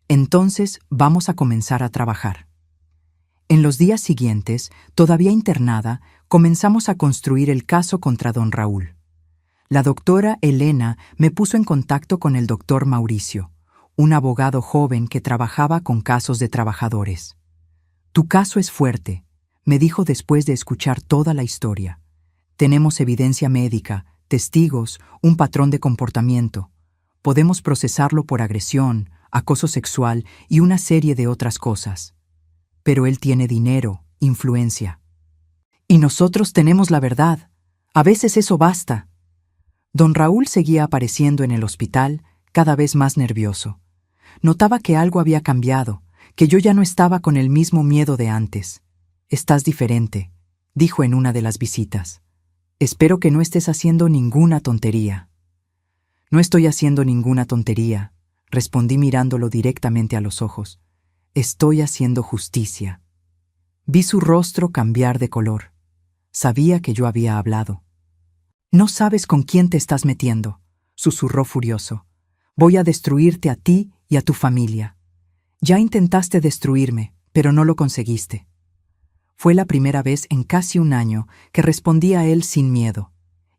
S1: Entonces vamos a comenzar a trabajar. En los días siguientes, todavía internada, comenzamos a construir el caso contra don Raúl. La doctora Elena me puso en contacto con el doctor Mauricio, un abogado joven que trabajaba con casos de trabajadores. Tu caso es fuerte, me dijo después de escuchar toda la historia. Tenemos evidencia médica, testigos, un patrón de comportamiento. Podemos procesarlo por agresión, acoso sexual y una serie de otras cosas. Pero él tiene dinero, influencia. Y nosotros tenemos la verdad. A veces eso basta. Don Raúl seguía apareciendo en el hospital, cada vez más nervioso. Notaba que algo había cambiado, que yo ya no estaba con el mismo miedo de antes. Estás diferente, dijo en una de las visitas. Espero que no estés haciendo ninguna tontería. No estoy haciendo ninguna tontería, respondí mirándolo directamente a los ojos. Estoy haciendo justicia. Vi su rostro cambiar de color. Sabía que yo había hablado. No sabes con quién te estás metiendo, susurró furioso. Voy a destruirte a ti y a tu familia. Ya intentaste destruirme, pero no lo conseguiste. Fue la primera vez en casi un año que respondí a él sin miedo,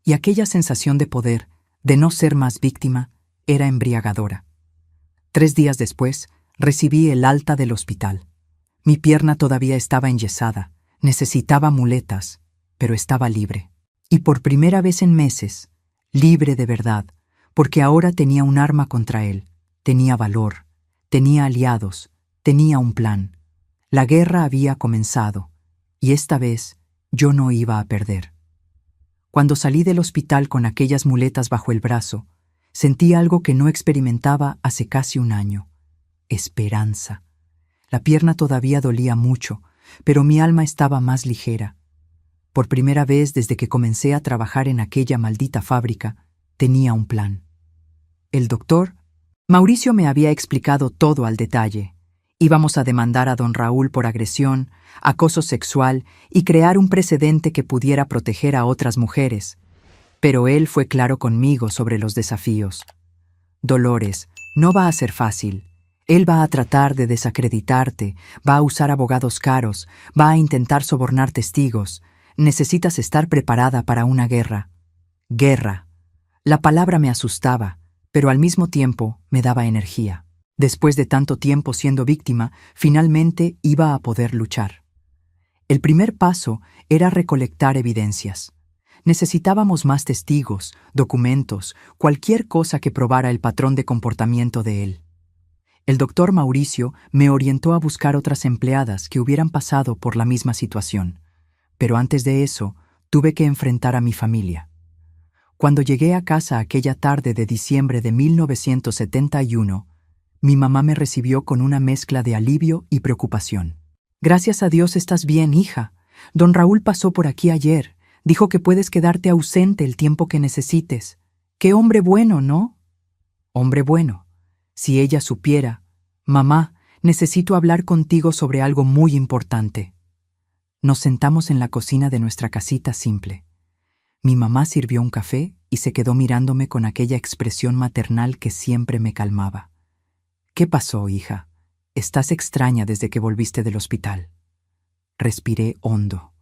S1: y aquella sensación de poder, de no ser más víctima, era embriagadora. 3 días después, recibí el alta del hospital. Mi pierna todavía estaba enyesada, necesitaba muletas, pero estaba libre. Y por primera vez en meses, libre de verdad, porque ahora tenía un arma contra él, tenía valor, tenía aliados, tenía un plan. La guerra había comenzado, y esta vez yo no iba a perder. Cuando salí del hospital con aquellas muletas bajo el brazo, sentí algo que no experimentaba hace casi un año: esperanza. La pierna todavía dolía mucho, pero mi alma estaba más ligera. Por primera vez desde que comencé a trabajar en aquella maldita fábrica, tenía un plan. El doctor Mauricio me había explicado todo al detalle, Íbamos a demandar a don Raúl por agresión, acoso sexual y crear un precedente que pudiera proteger a otras mujeres. Pero él fue claro conmigo sobre los desafíos. Dolores, no va a ser fácil. Él va a tratar de desacreditarte, va a usar abogados caros, va a intentar sobornar testigos. Necesitas estar preparada para una guerra. Guerra. La palabra me asustaba, pero al mismo tiempo me daba energía. Después de tanto tiempo siendo víctima, finalmente iba a poder luchar. El primer paso era recolectar evidencias. Necesitábamos más testigos, documentos, cualquier cosa que probara el patrón de comportamiento de él. El doctor Mauricio me orientó a buscar otras empleadas que hubieran pasado por la misma situación. Pero antes de eso, tuve que enfrentar a mi familia. Cuando llegué a casa aquella tarde de diciembre de 1971, mi mamá me recibió con una mezcla de alivio y preocupación. «Gracias a Dios estás bien, hija. Don Raúl pasó por aquí ayer. Dijo que puedes quedarte ausente el tiempo que necesites. ¡Qué hombre bueno!, ¿no?» «Hombre bueno. Si ella supiera. Mamá, necesito hablar contigo sobre algo muy importante». Nos sentamos en la cocina de nuestra casita simple. Mi mamá sirvió un café y se quedó mirándome con aquella expresión maternal que siempre me calmaba. «¿Qué pasó, hija? Estás extraña desde que volviste del hospital». Respiré hondo.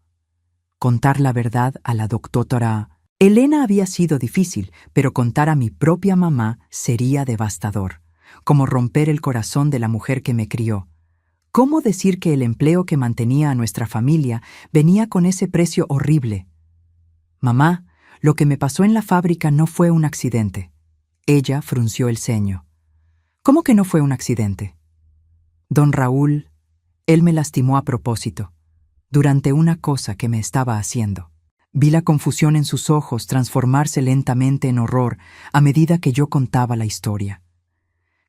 S1: Contar la verdad a la doctora Elena había sido difícil, pero contar a mi propia mamá sería devastador, como romper el corazón de la mujer que me crió. ¿Cómo decir que el empleo que mantenía a nuestra familia venía con ese precio horrible? «Mamá, lo que me pasó en la fábrica no fue un accidente». Ella frunció el ceño. «¿Cómo que no fue un accidente?» «Don Raúl, él me lastimó a propósito, durante una cosa que me estaba haciendo». Vi la confusión en sus ojos transformarse lentamente en horror a medida que yo contaba la historia.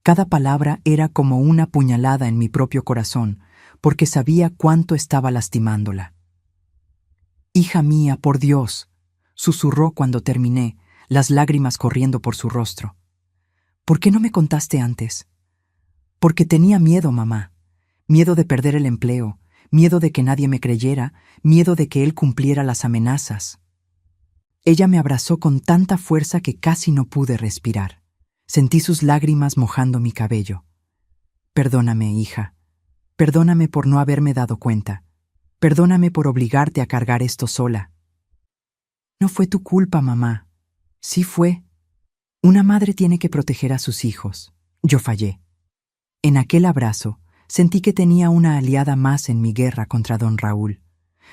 S1: Cada palabra era como una puñalada en mi propio corazón, porque sabía cuánto estaba lastimándola. «Hija mía, por Dios», susurró cuando terminé, las lágrimas corriendo por su rostro. «¿Por qué no me contaste antes?» «Porque tenía miedo, mamá. Miedo de perder el empleo, miedo de que nadie me creyera, miedo de que él cumpliera las amenazas». Ella me abrazó con tanta fuerza que casi no pude respirar. Sentí sus lágrimas mojando mi cabello. «Perdóname, hija. Perdóname por no haberme dado cuenta. Perdóname por obligarte a cargar esto sola». «No fue tu culpa, mamá». «Sí fue. Una madre tiene que proteger a sus hijos. Yo fallé». En aquel abrazo, sentí que tenía una aliada más en mi guerra contra don Raúl.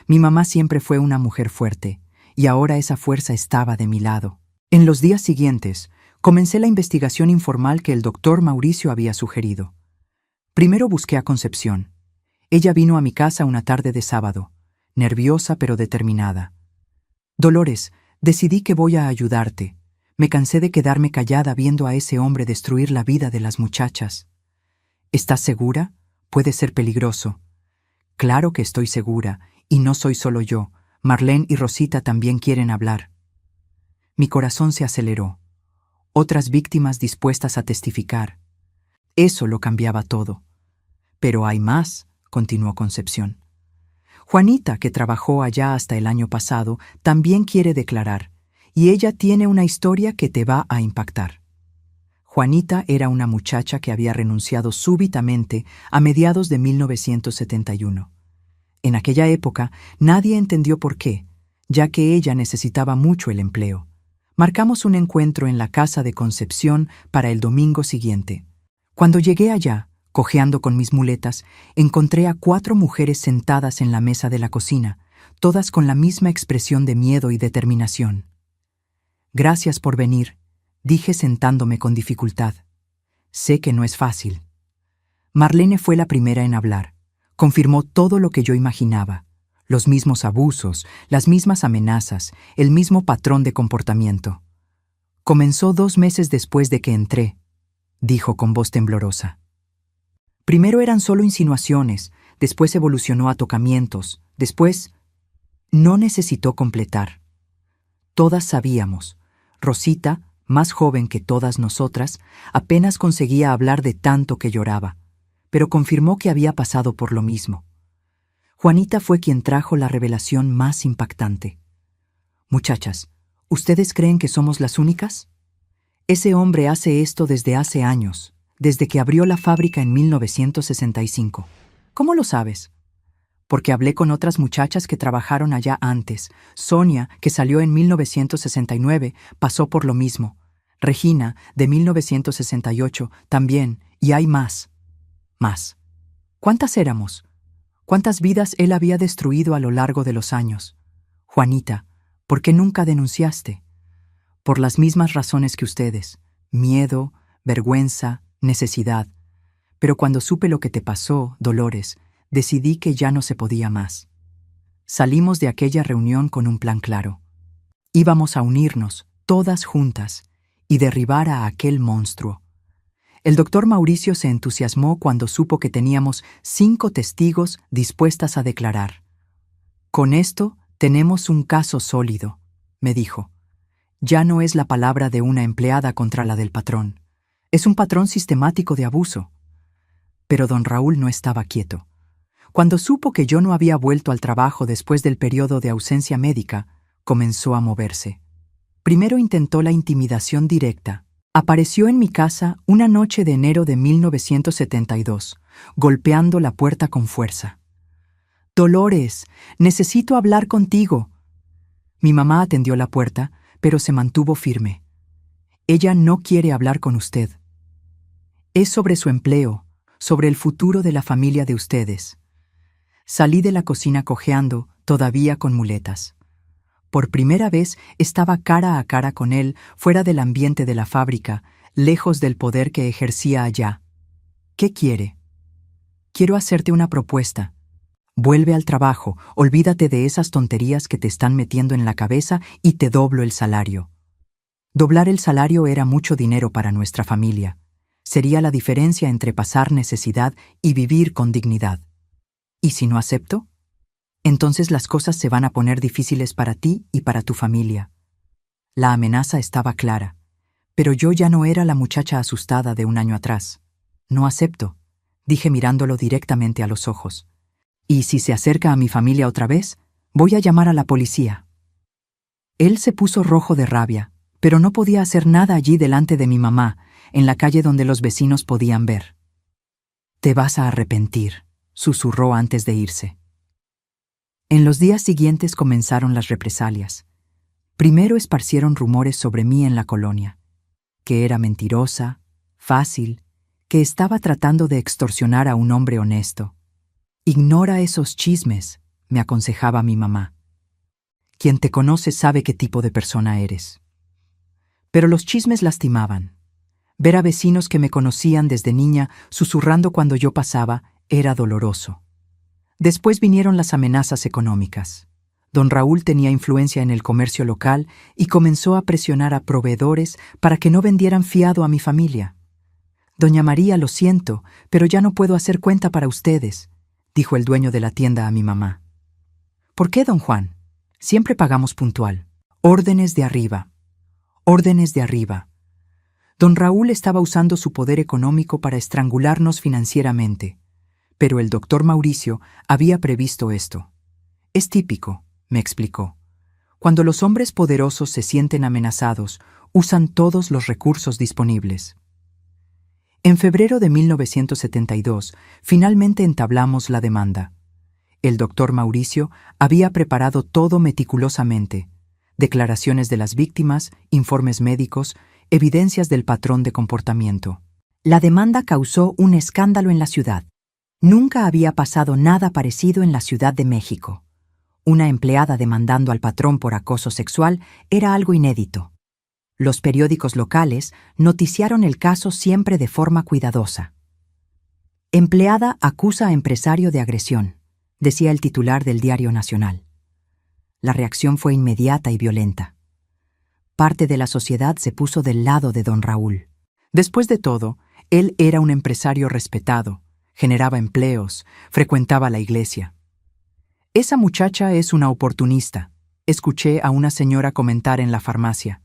S1: Mi mamá siempre fue una mujer fuerte, y ahora esa fuerza estaba de mi lado. En los días siguientes, comencé la investigación informal que el doctor Mauricio había sugerido. Primero busqué a Concepción. Ella vino a mi casa una tarde de sábado, nerviosa pero determinada. «Dolores, decidí que voy a ayudarte. Me cansé de quedarme callada viendo a ese hombre destruir la vida de las muchachas». «¿Estás segura? Puede ser peligroso». «Claro que estoy segura, y no soy solo yo. Marlene y Rosita también quieren hablar». Mi corazón se aceleró. Otras víctimas dispuestas a testificar. Eso lo cambiaba todo. «Pero hay más», continuó Concepción. «Juanita, que trabajó allá hasta el año pasado, también quiere declarar, y ella tiene una historia que te va a impactar». Juanita era una muchacha que había renunciado súbitamente a mediados de 1971. En aquella época nadie entendió por qué, ya que ella necesitaba mucho el empleo. Marcamos un encuentro en la casa de Concepción para el domingo siguiente. Cuando llegué allá, cojeando con mis muletas, encontré a 4 mujeres sentadas en la mesa de la cocina, todas con la misma expresión de miedo y determinación. «Gracias por venir», dije sentándome con dificultad. «Sé que no es fácil». Marlene fue la primera en hablar. Confirmó todo lo que yo imaginaba. Los mismos abusos, las mismas amenazas, el mismo patrón de comportamiento. «Comenzó 2 meses después de que entré», dijo con voz temblorosa. «Primero eran solo insinuaciones, después evolucionó a tocamientos, después...». No necesitó completar. Todas sabíamos. Rosita, más joven que todas nosotras, apenas conseguía hablar de tanto que lloraba. pero confirmó que había pasado por lo mismo. Juanita fue quien trajo la revelación más impactante. Muchachas, ¿ustedes creen que somos las únicas? Ese hombre hace esto desde hace años, desde que abrió la fábrica en 1965. ¿Cómo lo sabes? Porque hablé con otras muchachas que trabajaron allá antes. Sonia, que salió en 1969, pasó por lo mismo. Regina, de 1968, también, y hay más. Más. ¿Cuántas éramos? ¿Cuántas vidas él había destruido a lo largo de los años? Juanita, ¿por qué nunca denunciaste? Por las mismas razones que ustedes. Miedo, vergüenza, necesidad. Pero cuando supe lo que te pasó, Dolores, decidí que ya no se podía más. Salimos de aquella reunión con un plan claro. Íbamos a unirnos, todas juntas, y derribar a aquel monstruo. El doctor Mauricio se entusiasmó cuando supo que teníamos 5 testigos dispuestas a declarar. Con esto tenemos un caso sólido, me dijo. Ya no es la palabra de una empleada contra la del patrón. Es un patrón sistemático de abuso. Pero don Raúl no estaba quieto. Cuando supo que yo no había vuelto al trabajo después del periodo de ausencia médica, comenzó a moverse. Primero intentó la intimidación directa. Apareció en mi casa una noche de enero de 1972, golpeando la puerta con fuerza. «Dolores, necesito hablar contigo». Mi mamá atendió la puerta, pero se mantuvo firme. «Ella no quiere hablar con usted. Es sobre su empleo, sobre el futuro de la familia de ustedes». Salí de la cocina cojeando, todavía con muletas. Por primera vez estaba cara a cara con él, fuera del ambiente de la fábrica, lejos del poder que ejercía allá. ¿Qué quiere? Quiero hacerte una propuesta. Vuelve al trabajo, olvídate de esas tonterías que te están metiendo en la cabeza y te doblo el salario. Doblar el salario era mucho dinero para nuestra familia. Sería la diferencia entre pasar necesidad y vivir con dignidad. ¿Y si no acepto? Entonces las cosas se van a poner difíciles para ti y para tu familia. La amenaza estaba clara, pero yo ya no era la muchacha asustada de un año atrás. No acepto, dije mirándolo directamente a los ojos. Y si se acerca a mi familia otra vez, voy a llamar a la policía. Él se puso rojo de rabia, pero no podía hacer nada allí delante de mi mamá, en la calle donde los vecinos podían ver. «Te vas a arrepentir», susurró antes de irse. En los días siguientes comenzaron las represalias. Primero esparcieron rumores sobre mí en la colonia, que era mentirosa, fácil, que estaba tratando de extorsionar a un hombre honesto. «Ignora esos chismes», me aconsejaba mi mamá. «Quien te conoce sabe qué tipo de persona eres». Pero los chismes lastimaban. Ver a vecinos que me conocían desde niña susurrando cuando yo pasaba era doloroso. Después vinieron las amenazas económicas. Don Raúl tenía influencia en el comercio local y comenzó a presionar a proveedores para que no vendieran fiado a mi familia. «Doña María, lo siento, pero ya no puedo hacer cuenta para ustedes», dijo el dueño de la tienda a mi mamá. «¿Por qué, don Juan? Siempre pagamos puntual. Órdenes de arriba. Órdenes de arriba». Don Raúl estaba usando su poder económico para estrangularnos financieramente. Pero el doctor Mauricio había previsto esto. «Es típico», me explicó. «Cuando los hombres poderosos se sienten amenazados, usan todos los recursos disponibles». En febrero de 1972, finalmente entablamos la demanda. El doctor Mauricio había preparado todo meticulosamente: declaraciones de las víctimas, informes médicos, evidencias del patrón de comportamiento. La demanda causó un escándalo en la ciudad. Nunca había pasado nada parecido en la Ciudad de México. Una empleada demandando al patrón por acoso sexual era algo inédito. Los periódicos locales noticiaron el caso siempre de forma cuidadosa. «Empleada acusa a empresario de agresión», decía el titular del Diario Nacional. La reacción fue inmediata y violenta. Parte de la sociedad se puso del lado de don Raúl. Después de todo, él era un empresario respetado, generaba empleos, frecuentaba la iglesia. «Esa muchacha es una oportunista», escuché a una señora comentar en la farmacia.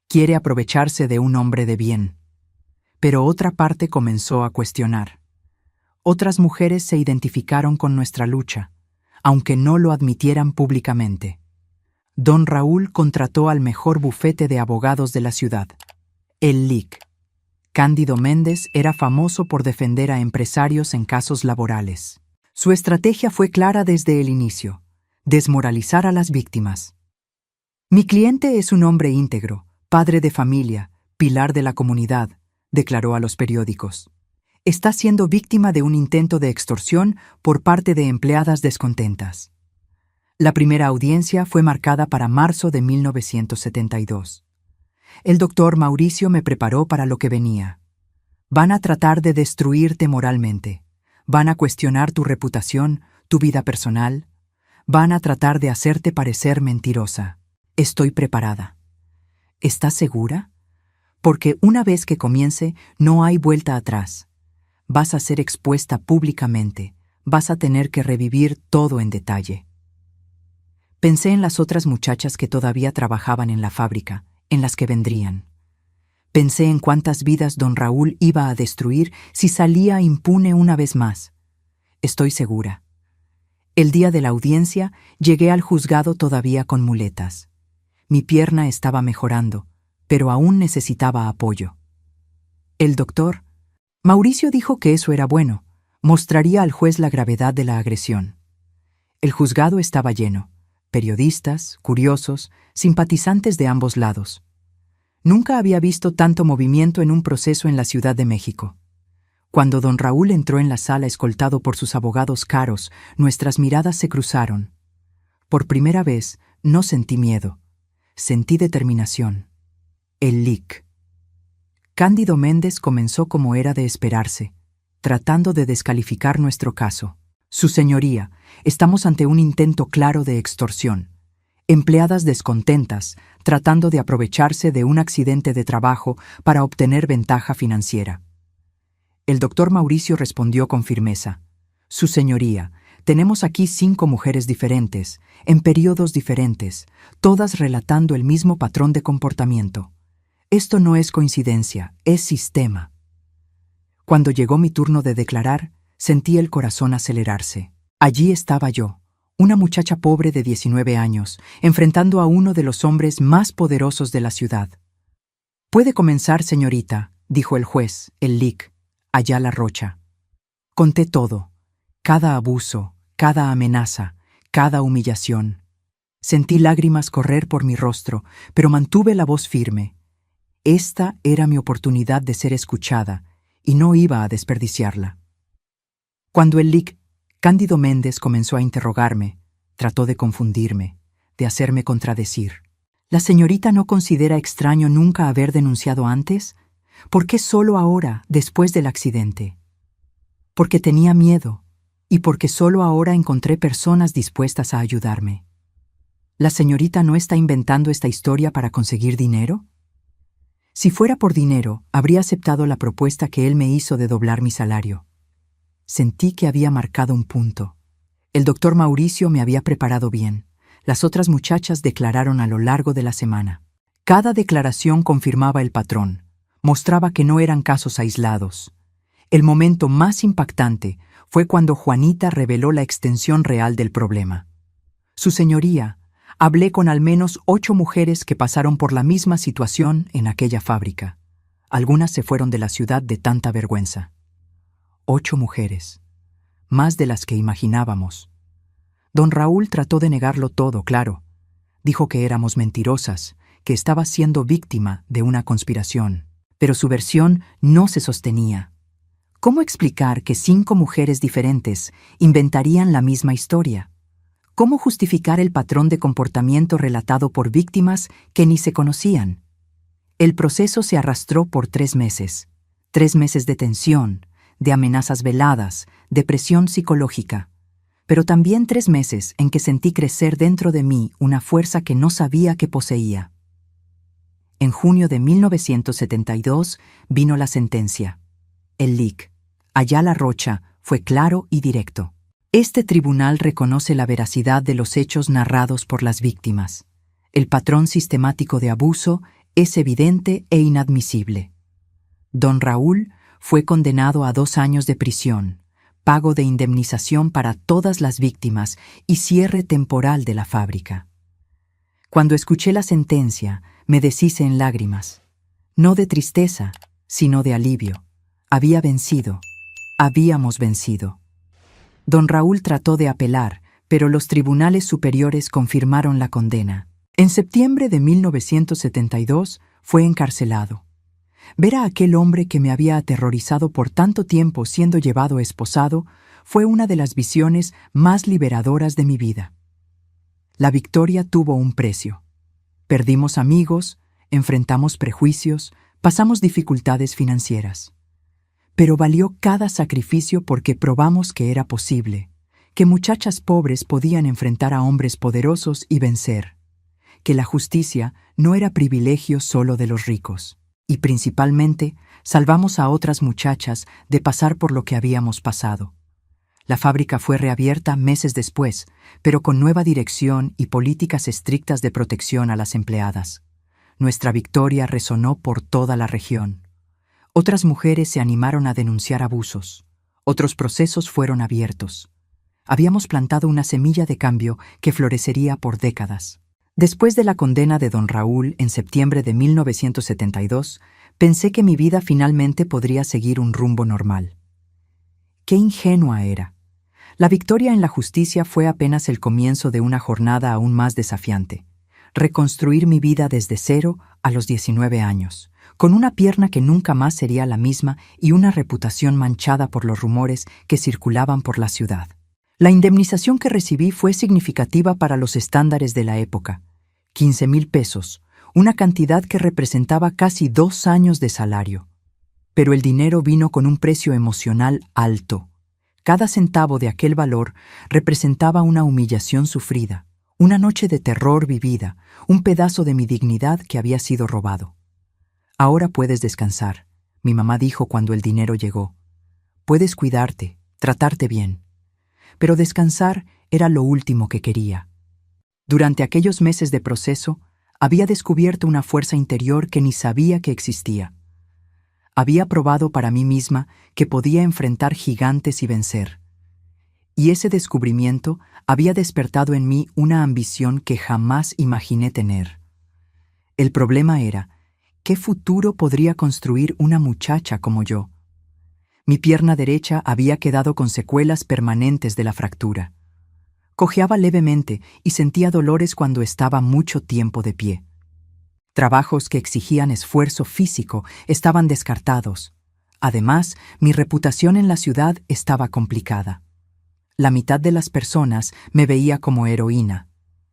S1: «Quiere aprovecharse de un hombre de bien». Pero otra parte comenzó a cuestionar. Otras mujeres se identificaron con nuestra lucha, aunque no lo admitieran públicamente. Don Raúl contrató al mejor bufete de abogados de la ciudad, el LIC. Cándido Méndez era famoso por defender a empresarios en casos laborales. Su estrategia fue clara desde el inicio: desmoralizar a las víctimas. Mi cliente es un hombre íntegro, padre de familia, pilar de la comunidad, declaró a los periódicos. Está siendo víctima de un intento de extorsión por parte de empleadas descontentas. La primera audiencia fue marcada para marzo de 1972. El doctor Mauricio me preparó para lo que venía. Van a tratar de destruirte moralmente. Van a cuestionar tu reputación, tu vida personal. Van a tratar de hacerte parecer mentirosa. Estoy preparada. ¿Estás segura? Porque una vez que comience, no hay vuelta atrás. Vas a ser expuesta públicamente. Vas a tener que revivir todo en detalle. Pensé en las otras muchachas que todavía trabajaban en la fábrica, en las que vendrían. Pensé en cuántas vidas don Raúl iba a destruir si salía impune una vez más. Estoy segura. El día de la audiencia llegué al juzgado todavía con muletas. Mi pierna estaba mejorando, pero aún necesitaba apoyo. El doctor Mauricio dijo que eso era bueno, mostraría al juez la gravedad de la agresión. El juzgado estaba lleno. Periodistas, curiosos, simpatizantes de ambos lados. Nunca había visto tanto movimiento en un proceso en la Ciudad de México. Cuando don Raúl entró en la sala escoltado por sus abogados caros, nuestras miradas se cruzaron. Por primera vez, no sentí miedo. Sentí determinación. El LIC. Cándido Méndez comenzó como era de esperarse, tratando de descalificar nuestro caso. Su señoría, estamos ante un intento claro de extorsión. Empleadas descontentas, tratando de aprovecharse de un accidente de trabajo para obtener ventaja financiera. El doctor Mauricio respondió con firmeza. Su señoría, tenemos aquí 5 mujeres diferentes, en periodos diferentes, todas relatando el mismo patrón de comportamiento. Esto no es coincidencia, es sistema. Cuando llegó mi turno de declarar, sentí el corazón acelerarse. Allí estaba yo, una muchacha pobre de 19 años, enfrentando a uno de los hombres más poderosos de la ciudad. «Puede comenzar, señorita», dijo el juez, el LIC, Ayala Rocha. Conté todo, cada abuso, cada amenaza, cada humillación. Sentí lágrimas correr por mi rostro, pero mantuve la voz firme. Esta era mi oportunidad de ser escuchada, y no iba a desperdiciarla. Cuando el LIC, Cándido Méndez, comenzó a interrogarme, trató de confundirme, de hacerme contradecir. ¿La señorita no considera extraño nunca haber denunciado antes? ¿Por qué solo ahora, después del accidente? Porque tenía miedo, y porque solo ahora encontré personas dispuestas a ayudarme. ¿La señorita no está inventando esta historia para conseguir dinero? Si fuera por dinero, habría aceptado la propuesta que él me hizo de doblar mi salario. Sentí que había marcado un punto. El doctor Mauricio me había preparado bien. Las otras muchachas declararon a lo largo de la semana. Cada declaración confirmaba el patrón, mostraba que no eran casos aislados. El momento más impactante fue cuando Juanita reveló la extensión real del problema. Su señoría, hablé con al menos 8 mujeres que pasaron por la misma situación en aquella fábrica. Algunas se fueron de la ciudad de tanta vergüenza. 8 mujeres, más de las que imaginábamos. Don Raúl trató de negarlo todo, claro. Dijo que éramos mentirosas, que estaba siendo víctima de una conspiración. Pero su versión no se sostenía. ¿Cómo explicar que 5 mujeres diferentes inventarían la misma historia? ¿Cómo justificar el patrón de comportamiento relatado por víctimas que ni se conocían? El proceso se arrastró por 3 meses. 3 meses de tensión, de amenazas veladas, de presión psicológica. Pero también 3 meses en que sentí crecer dentro de mí una fuerza que no sabía que poseía. En junio de 1972 vino la sentencia. El LIC, Ayala Rocha, fue claro y directo. Este tribunal reconoce la veracidad de los hechos narrados por las víctimas. El patrón sistemático de abuso es evidente e inadmisible. Don Raúl fue condenado a 2 años de prisión, pago de indemnización para todas las víctimas y cierre temporal de la fábrica. Cuando escuché la sentencia, me deshice en lágrimas, no de tristeza, sino de alivio. Había vencido. Habíamos vencido. Don Raúl trató de apelar, pero los tribunales superiores confirmaron la condena. En septiembre de 1972 fue encarcelado. Ver a aquel hombre que me había aterrorizado por tanto tiempo siendo llevado esposado fue una de las visiones más liberadoras de mi vida. La victoria tuvo un precio. Perdimos amigos, enfrentamos prejuicios, pasamos dificultades financieras. Pero valió cada sacrificio porque probamos que era posible, que muchachas pobres podían enfrentar a hombres poderosos y vencer, que la justicia no era privilegio solo de los ricos. Y principalmente, salvamos a otras muchachas de pasar por lo que habíamos pasado. La fábrica fue reabierta meses después, pero con nueva dirección y políticas estrictas de protección a las empleadas. Nuestra victoria resonó por toda la región. Otras mujeres se animaron a denunciar abusos. Otros procesos fueron abiertos. Habíamos plantado una semilla de cambio que florecería por décadas. Después de la condena de don Raúl en septiembre de 1972, pensé que mi vida finalmente podría seguir un rumbo normal. ¡Qué ingenua era! La victoria en la justicia fue apenas el comienzo de una jornada aún más desafiante. Reconstruir mi vida desde cero a los 19 años, con una pierna que nunca más sería la misma y una reputación manchada por los rumores que circulaban por la ciudad. La indemnización que recibí fue significativa para los estándares de la época. 15,000 pesos, una cantidad que representaba casi 2 años de salario. Pero el dinero vino con un precio emocional alto. Cada centavo de aquel valor representaba una humillación sufrida, una noche de terror vivida, un pedazo de mi dignidad que había sido robado. Ahora puedes descansar, mi mamá dijo cuando el dinero llegó. Puedes cuidarte, tratarte bien. Pero descansar era lo último que quería. Durante aquellos meses de proceso, había descubierto una fuerza interior que ni sabía que existía. Había probado para mí misma que podía enfrentar gigantes y vencer. Y ese descubrimiento había despertado en mí una ambición que jamás imaginé tener. El problema era, ¿qué futuro podría construir una muchacha como yo? Mi pierna derecha había quedado con secuelas permanentes de la fractura. Cojeaba levemente y sentía dolores cuando estaba mucho tiempo de pie. Trabajos que exigían esfuerzo físico estaban descartados. Además, mi reputación en la ciudad estaba complicada. La mitad de las personas me veía como heroína,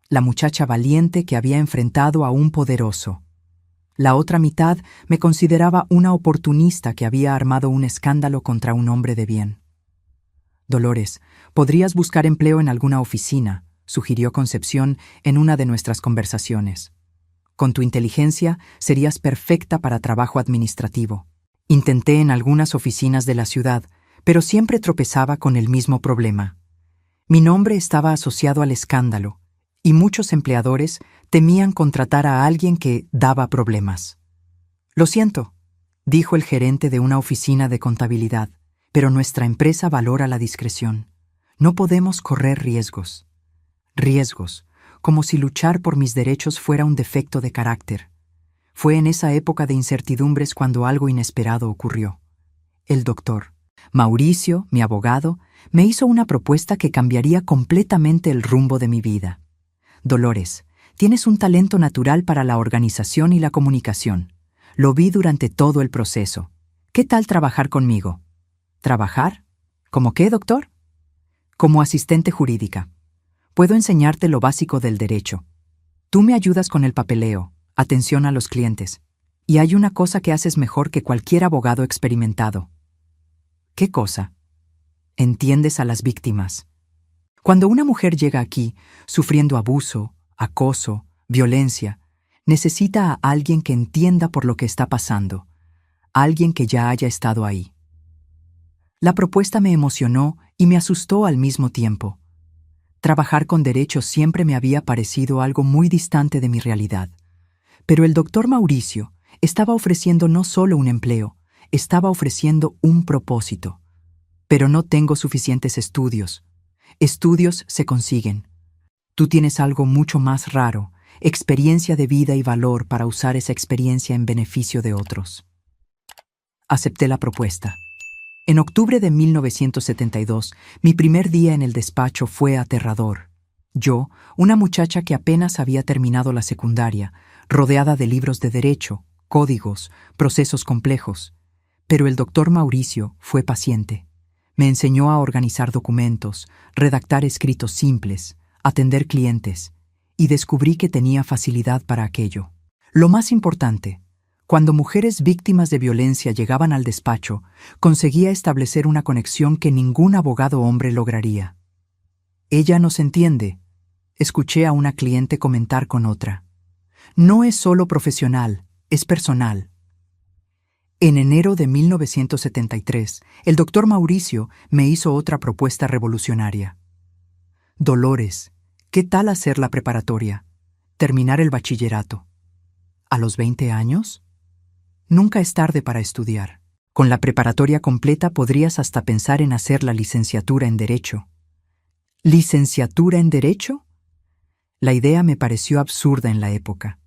S1: la muchacha valiente que había enfrentado a un poderoso. La otra mitad me consideraba una oportunista que había armado un escándalo contra un hombre de bien. Dolores, podrías buscar empleo en alguna oficina, sugirió Concepción en una de nuestras conversaciones. Con tu inteligencia serías perfecta para trabajo administrativo. Intenté en algunas oficinas de la ciudad, pero siempre tropezaba con el mismo problema. Mi nombre estaba asociado al escándalo, y muchos empleadores temían contratar a alguien que daba problemas. Lo siento, dijo el gerente de una oficina de contabilidad, pero nuestra empresa valora la discreción. No podemos correr riesgos. Riesgos, como si luchar por mis derechos fuera un defecto de carácter. Fue en esa época de incertidumbres cuando algo inesperado ocurrió. El doctor Mauricio, mi abogado, me hizo una propuesta que cambiaría completamente el rumbo de mi vida. Dolores, tienes un talento natural para la organización y la comunicación. Lo vi durante todo el proceso. ¿Qué tal trabajar conmigo? ¿Trabajar? ¿Cómo qué, doctor? Como asistente jurídica. Puedo enseñarte lo básico del derecho. Tú me ayudas con el papeleo, atención a los clientes. Y hay una cosa que haces mejor que cualquier abogado experimentado. ¿Qué cosa? Entiendes a las víctimas. Cuando una mujer llega aquí, sufriendo abuso, acoso, violencia, necesita a alguien que entienda por lo que está pasando, alguien que ya haya estado ahí. La propuesta me emocionó y me asustó al mismo tiempo. Trabajar con derecho siempre me había parecido algo muy distante de mi realidad. Pero el doctor Mauricio estaba ofreciendo no solo un empleo, estaba ofreciendo un propósito. pero no tengo suficientes estudios. Estudios se consiguen. Tú tienes algo mucho más raro, experiencia de vida y valor para usar esa experiencia en beneficio de otros. Acepté la propuesta. En octubre de 1972, mi primer día en el despacho fue aterrador. Yo, una muchacha que apenas había terminado la secundaria, rodeada de libros de derecho, códigos, procesos complejos. Pero el doctor Mauricio fue paciente. Me enseñó a organizar documentos, redactar escritos simples, atender clientes, y descubrí que tenía facilidad para aquello. Lo más importante, cuando mujeres víctimas de violencia llegaban al despacho, conseguía establecer una conexión que ningún abogado hombre lograría. Ella nos entiende, escuché a una cliente comentar con otra. No es solo profesional, es personal. En enero de 1973, el doctor Mauricio me hizo otra propuesta revolucionaria. Dolores, ¿qué tal hacer la preparatoria? Terminar el bachillerato. ¿A los 20 años? Nunca es tarde para estudiar. Con la preparatoria completa podrías hasta pensar en hacer la licenciatura en Derecho. ¿Licenciatura en Derecho? La idea me pareció absurda en la época.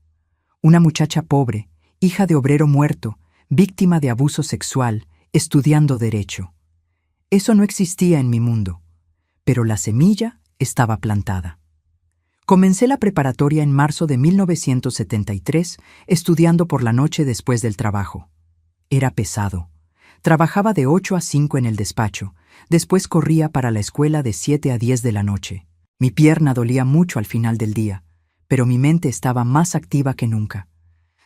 S1: Una muchacha pobre, hija de obrero muerto, víctima de abuso sexual, estudiando Derecho. Eso no existía en mi mundo, pero la semilla estaba plantada. Comencé la preparatoria en marzo de 1973, estudiando por la noche después del trabajo. Era pesado. Trabajaba de 8 a 5 en el despacho, después corría para la escuela de 7 a 10 de la noche. Mi pierna dolía mucho al final del día, pero mi mente estaba más activa que nunca.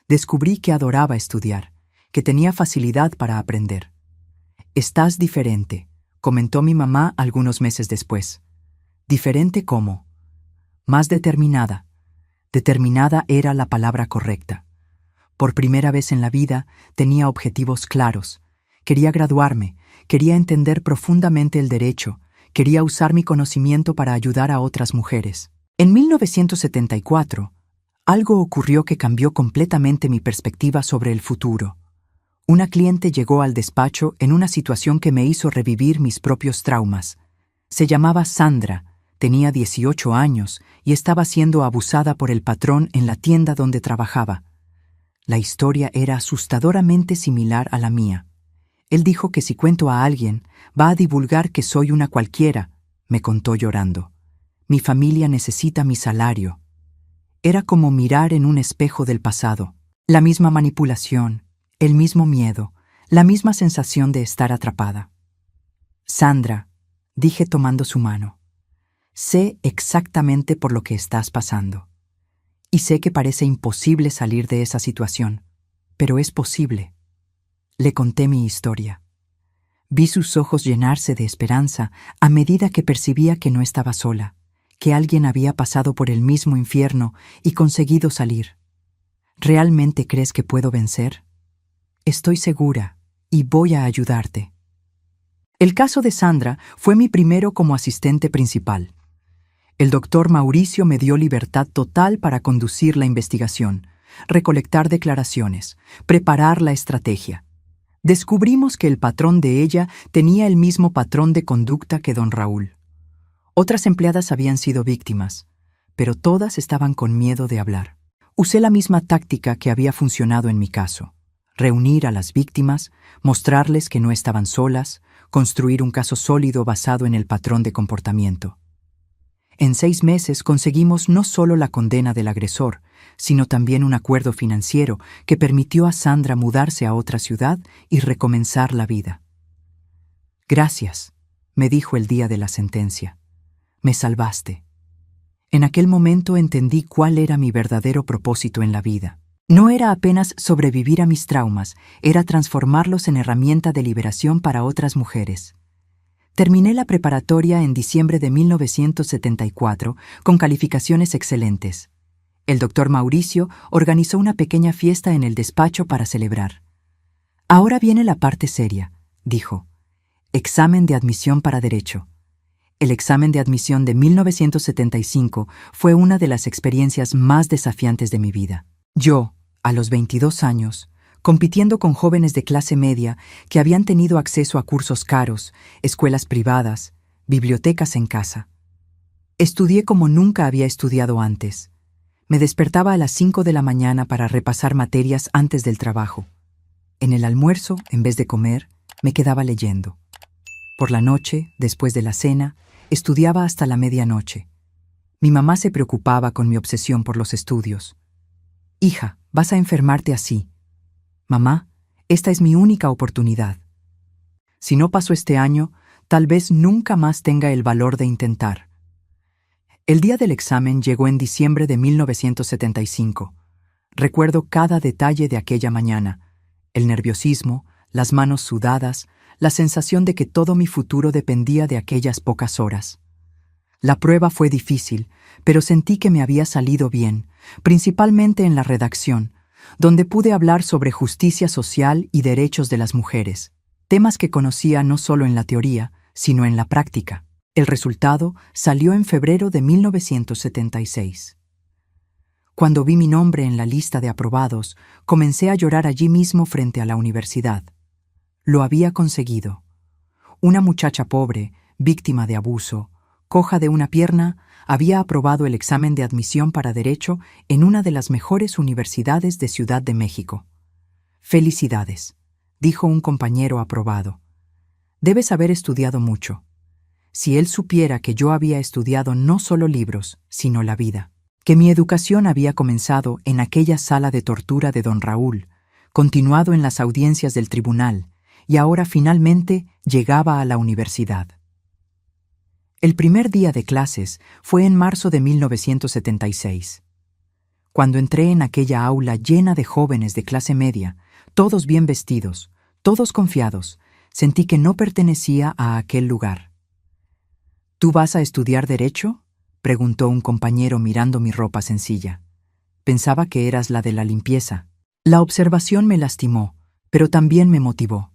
S1: Descubrí que adoraba estudiar, que tenía facilidad para aprender. «Estás diferente», comentó mi mamá algunos meses después. ¿Diferente cómo? Más determinada. Determinada era la palabra correcta. Por primera vez en la vida tenía objetivos claros. Quería graduarme, quería entender profundamente el derecho, quería usar mi conocimiento para ayudar a otras mujeres. En 1974, algo ocurrió que cambió completamente mi perspectiva sobre el futuro. Una cliente llegó al despacho en una situación que me hizo revivir mis propios traumas. Se llamaba Sandra, tenía 18 años y estaba siendo abusada por el patrón en la tienda donde trabajaba. La historia era asustadoramente similar a la mía. Él dijo que si cuento a alguien, va a divulgar que soy una cualquiera, me contó llorando. Mi familia necesita mi salario. Era como mirar en un espejo del pasado. La misma manipulación, el mismo miedo, la misma sensación de estar atrapada. Sandra, dije tomando su mano, sé exactamente por lo que estás pasando. Y sé que parece imposible salir de esa situación, pero es posible. Le conté mi historia. Vi sus ojos llenarse de esperanza a medida que percibía que no estaba sola, que alguien había pasado por el mismo infierno y conseguido salir. ¿Realmente crees que puedo vencer? Estoy segura y voy a ayudarte. El caso de Sandra fue mi primero como asistente principal. El doctor Mauricio me dio libertad total para conducir la investigación, recolectar declaraciones, preparar la estrategia. Descubrimos que el patrón de ella tenía el mismo patrón de conducta que don Raúl. Otras empleadas habían sido víctimas, pero todas estaban con miedo de hablar. Usé la misma táctica que había funcionado en mi caso. Reunir a las víctimas, mostrarles que no estaban solas, construir un caso sólido basado en el patrón de comportamiento. En 6 meses conseguimos no solo la condena del agresor, sino también un acuerdo financiero que permitió a Sandra mudarse a otra ciudad y recomenzar la vida. «Gracias», me dijo el día de la sentencia. «Me salvaste». En aquel momento entendí cuál era mi verdadero propósito en la vida. No era apenas sobrevivir a mis traumas, era transformarlos en herramienta de liberación para otras mujeres. Terminé la preparatoria en diciembre de 1974 con calificaciones excelentes. El doctor Mauricio organizó una pequeña fiesta en el despacho para celebrar. «Ahora viene la parte seria», dijo. «Examen de admisión para Derecho». El examen de admisión de 1975 fue una de las experiencias más desafiantes de mi vida. Yo, a los 22 años, compitiendo con jóvenes de clase media que habían tenido acceso a cursos caros, escuelas privadas, bibliotecas en casa. Estudié como nunca había estudiado antes. Me despertaba a las 5 de la mañana para repasar materias antes del trabajo. En el almuerzo, en vez de comer, me quedaba leyendo. Por la noche, después de la cena, estudiaba hasta la medianoche. Mi mamá se preocupaba con mi obsesión por los estudios. «Hija, vas a enfermarte así». «Mamá, esta es mi única oportunidad. Si no paso este año, tal vez nunca más tenga el valor de intentar». El día del examen llegó en diciembre de 1975. Recuerdo cada detalle de aquella mañana: el nerviosismo, las manos sudadas, la sensación de que todo mi futuro dependía de aquellas pocas horas. La prueba fue difícil, pero sentí que me había salido bien, principalmente en la redacción, donde pude hablar sobre justicia social y derechos de las mujeres, temas que conocía no solo en la teoría, sino en la práctica. El resultado salió en febrero de 1976. Cuando vi mi nombre en la lista de aprobados, comencé a llorar allí mismo frente a la universidad. Lo había conseguido. Una muchacha pobre, víctima de abuso, coja de una pierna, había aprobado el examen de admisión para Derecho en una de las mejores universidades de Ciudad de México. «Felicidades», dijo un compañero aprobado. «Debes haber estudiado mucho». Si él supiera que yo había estudiado no solo libros, sino la vida, que mi educación había comenzado en aquella sala de tortura de don Raúl, continuado en las audiencias del tribunal, y ahora finalmente llegaba a la universidad. El primer día de clases fue en marzo de 1976. Cuando entré en aquella aula llena de jóvenes de clase media, todos bien vestidos, todos confiados, sentí que no pertenecía a aquel lugar. «¿Tú vas a estudiar Derecho?», preguntó un compañero mirando mi ropa sencilla. «Pensaba que eras la de la limpieza». La observación me lastimó, pero también me motivó.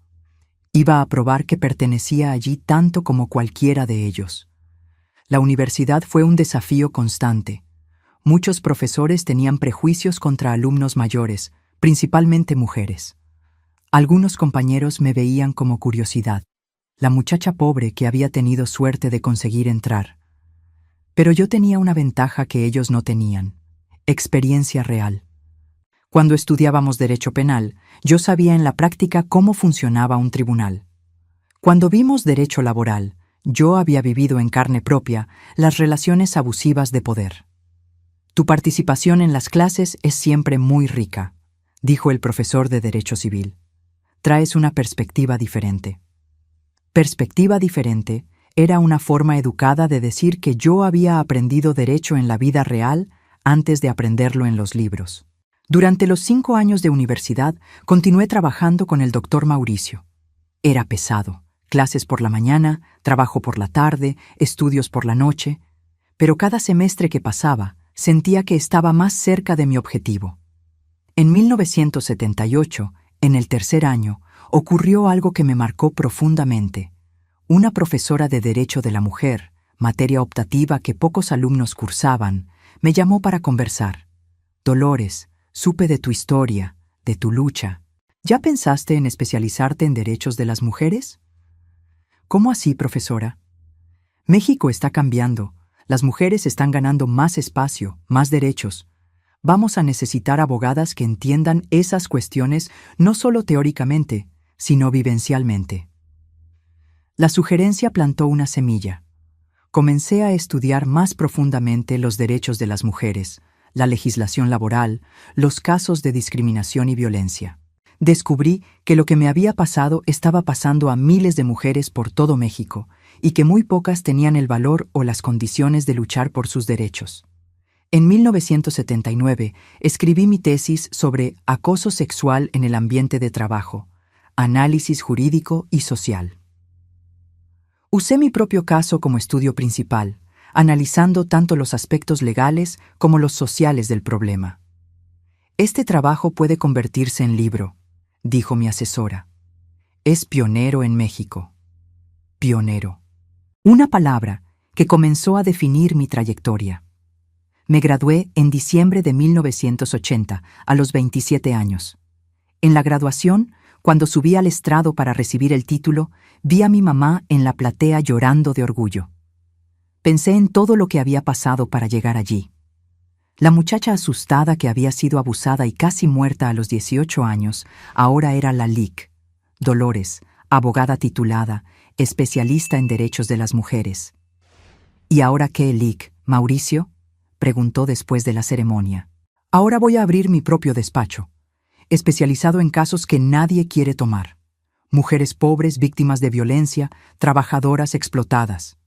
S1: Iba a probar que pertenecía allí tanto como cualquiera de ellos. La universidad fue un desafío constante. Muchos profesores tenían prejuicios contra alumnos mayores, principalmente mujeres. Algunos compañeros me veían como curiosidad, la muchacha pobre que había tenido suerte de conseguir entrar. Pero yo tenía una ventaja que ellos no tenían: experiencia real. Cuando estudiábamos Derecho Penal, yo sabía en la práctica cómo funcionaba un tribunal. Cuando vimos Derecho Laboral, yo había vivido en carne propia las relaciones abusivas de poder. «Tu participación en las clases es siempre muy rica», dijo el profesor de Derecho Civil. «Traes una perspectiva diferente». Perspectiva diferente era una forma educada de decir que yo había aprendido derecho en la vida real antes de aprenderlo en los libros. Durante los 5 años de universidad continué trabajando con el doctor Mauricio. Era pesado. Clases por la mañana, trabajo por la tarde, estudios por la noche, pero cada semestre que pasaba sentía que estaba más cerca de mi objetivo. En 1978, en el tercer año, ocurrió algo que me marcó profundamente. Una profesora de Derecho de la Mujer, materia optativa que pocos alumnos cursaban, me llamó para conversar. «Dolores, supe de tu historia, de tu lucha. ¿Ya pensaste en especializarte en derechos de las mujeres?» «¿Cómo así, profesora?» «México está cambiando. Las mujeres están ganando más espacio, más derechos. Vamos a necesitar abogadas que entiendan esas cuestiones no solo teóricamente, sino vivencialmente». La sugerencia plantó una semilla. Comencé a estudiar más profundamente los derechos de las mujeres, la legislación laboral, los casos de discriminación y violencia. Descubrí que lo que me había pasado estaba pasando a miles de mujeres por todo México y que muy pocas tenían el valor o las condiciones de luchar por sus derechos. En 1979 escribí mi tesis sobre acoso sexual en el ambiente de trabajo, análisis jurídico y social. Usé mi propio caso como estudio principal, analizando tanto los aspectos legales como los sociales del problema. «Este trabajo puede convertirse en libro», dijo mi asesora. «Es pionero en México». Pionero. Una palabra que comenzó a definir mi trayectoria. Me gradué en diciembre de 1980, a los 27 años. En la graduación, cuando subí al estrado para recibir el título, vi a mi mamá en la platea llorando de orgullo. Pensé en todo lo que había pasado para llegar allí. La muchacha asustada que había sido abusada y casi muerta a los 18 años, ahora era la Lic, Dolores, abogada titulada, especialista en derechos de las mujeres. ¿Y ahora qué, Lic, Mauricio?, preguntó después de la ceremonia. Ahora voy a abrir mi propio despacho, especializado en casos que nadie quiere tomar. Mujeres pobres, víctimas de violencia, trabajadoras explotadas.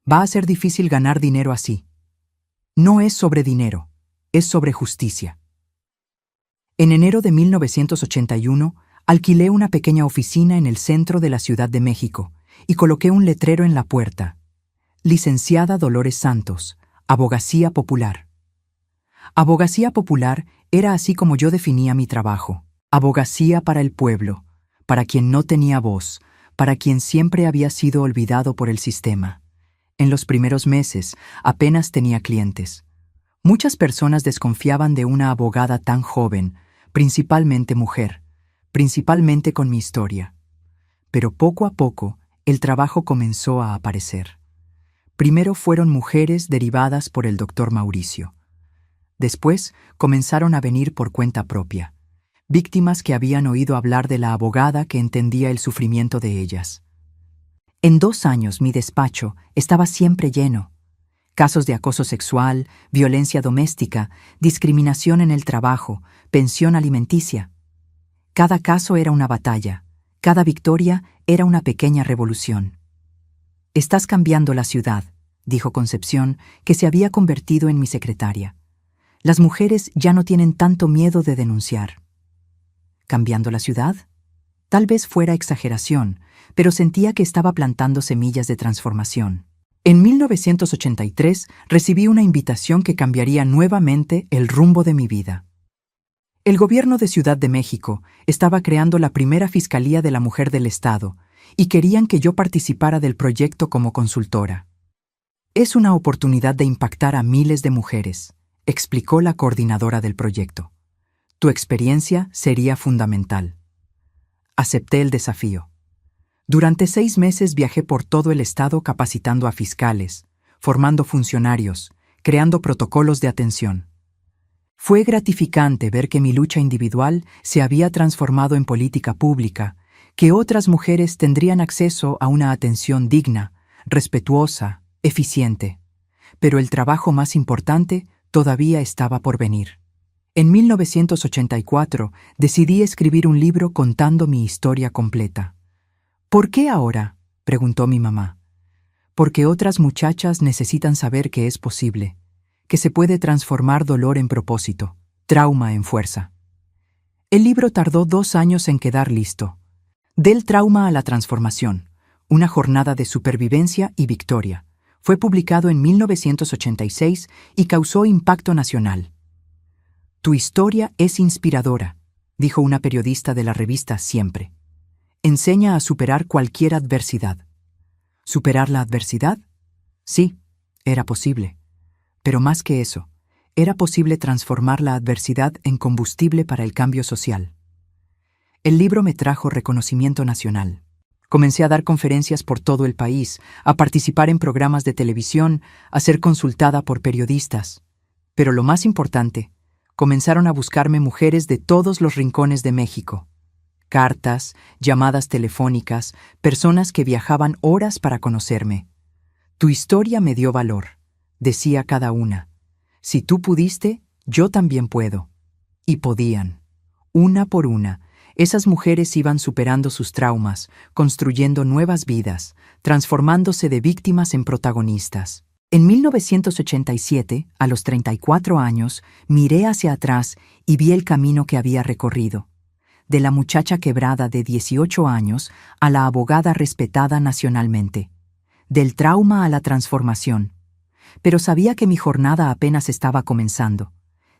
S1: Va a ser difícil ganar dinero así. No es sobre dinero, es sobre justicia. En enero de 1981, alquilé una pequeña oficina en el centro de la Ciudad de México y coloqué un letrero en la puerta. Licenciada Dolores Santos, Abogacía Popular. Abogacía popular era así como yo definía mi trabajo. Abogacía para el pueblo, para quien no tenía voz, para quien siempre había sido olvidado por el sistema. En los primeros meses apenas tenía clientes. Muchas personas desconfiaban de una abogada tan joven, principalmente mujer, principalmente con mi historia. Pero poco a poco el trabajo comenzó a aparecer. Primero fueron mujeres derivadas por el doctor Mauricio. Después comenzaron a venir por cuenta propia, víctimas que habían oído hablar de la abogada que entendía el sufrimiento de ellas. En 2 años mi despacho estaba siempre lleno. Casos de acoso sexual, violencia doméstica, discriminación en el trabajo, pensión alimenticia. Cada caso era una batalla, cada victoria era una pequeña revolución. «Estás cambiando la ciudad», dijo Concepción, que se había convertido en mi secretaria. «Las mujeres ya no tienen tanto miedo de denunciar». ¿Cambiando la ciudad? Tal vez fuera exageración, pero sentía que estaba plantando semillas de transformación. En 1983 recibí una invitación que cambiaría nuevamente el rumbo de mi vida. El gobierno de Ciudad de México estaba creando la primera Fiscalía de la Mujer del Estado y querían que yo participara del proyecto como consultora. «Es una oportunidad de impactar a miles de mujeres», explicó la coordinadora del proyecto. «Tu experiencia sería fundamental». Acepté el desafío. Durante 6 meses viajé por todo el estado capacitando a fiscales, formando funcionarios, creando protocolos de atención. Fue gratificante ver que mi lucha individual se había transformado en política pública, que otras mujeres tendrían acceso a una atención digna, respetuosa, eficiente. Pero el trabajo más importante todavía estaba por venir. En 1984 decidí escribir un libro contando mi historia completa. «¿Por qué ahora?», preguntó mi mamá. «Porque otras muchachas necesitan saber que es posible, que se puede transformar dolor en propósito, trauma en fuerza». El libro tardó 2 años en quedar listo. Del trauma a la transformación, una jornada de supervivencia y victoria. Fue publicado en 1986 y causó impacto nacional. «Tu historia es inspiradora», dijo una periodista de la revista Siempre. «Enseña a superar cualquier adversidad». ¿Superar la adversidad? Sí, era posible. Pero más que eso, era posible transformar la adversidad en combustible para el cambio social. El libro me trajo reconocimiento nacional. Comencé a dar conferencias por todo el país, a participar en programas de televisión, a ser consultada por periodistas. Pero lo más importante, comenzaron a buscarme mujeres de todos los rincones de México. Cartas, llamadas telefónicas, personas que viajaban horas para conocerme. «Tu historia me dio valor», decía cada una. «Si tú pudiste, yo también puedo». Y podían. Una por una, esas mujeres iban superando sus traumas, construyendo nuevas vidas, transformándose de víctimas en protagonistas. En 1987, a los 34 años, miré hacia atrás y vi el camino que había recorrido. De la muchacha quebrada de 18 años a la abogada respetada nacionalmente. Del trauma a la transformación. Pero sabía que mi jornada apenas estaba comenzando.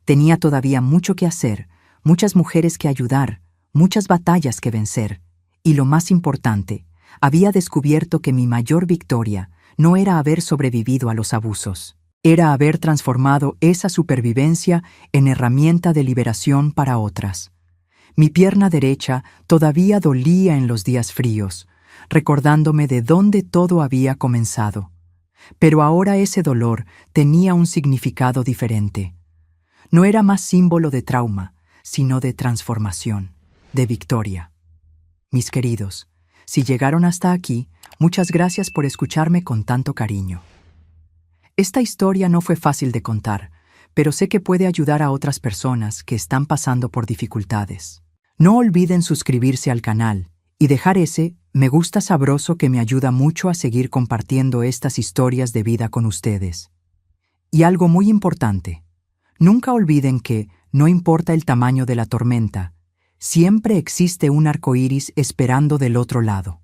S1: Tenía todavía mucho que hacer, muchas mujeres que ayudar, muchas batallas que vencer. Y lo más importante, había descubierto que mi mayor victoria no era haber sobrevivido a los abusos. Era haber transformado esa supervivencia en herramienta de liberación para otras. Mi pierna derecha todavía dolía en los días fríos, recordándome de dónde todo había comenzado. Pero ahora ese dolor tenía un significado diferente. No era más símbolo de trauma, sino de transformación, de victoria. Mis queridos, si llegaron hasta aquí, muchas gracias por escucharme con tanto cariño. Esta historia no fue fácil de contar, pero sé que puede ayudar a otras personas que están pasando por dificultades. No olviden suscribirse al canal y dejar ese me gusta sabroso que me ayuda mucho a seguir compartiendo estas historias de vida con ustedes. Y algo muy importante, nunca olviden que, no importa el tamaño de la tormenta, siempre existe un arco iris esperando del otro lado.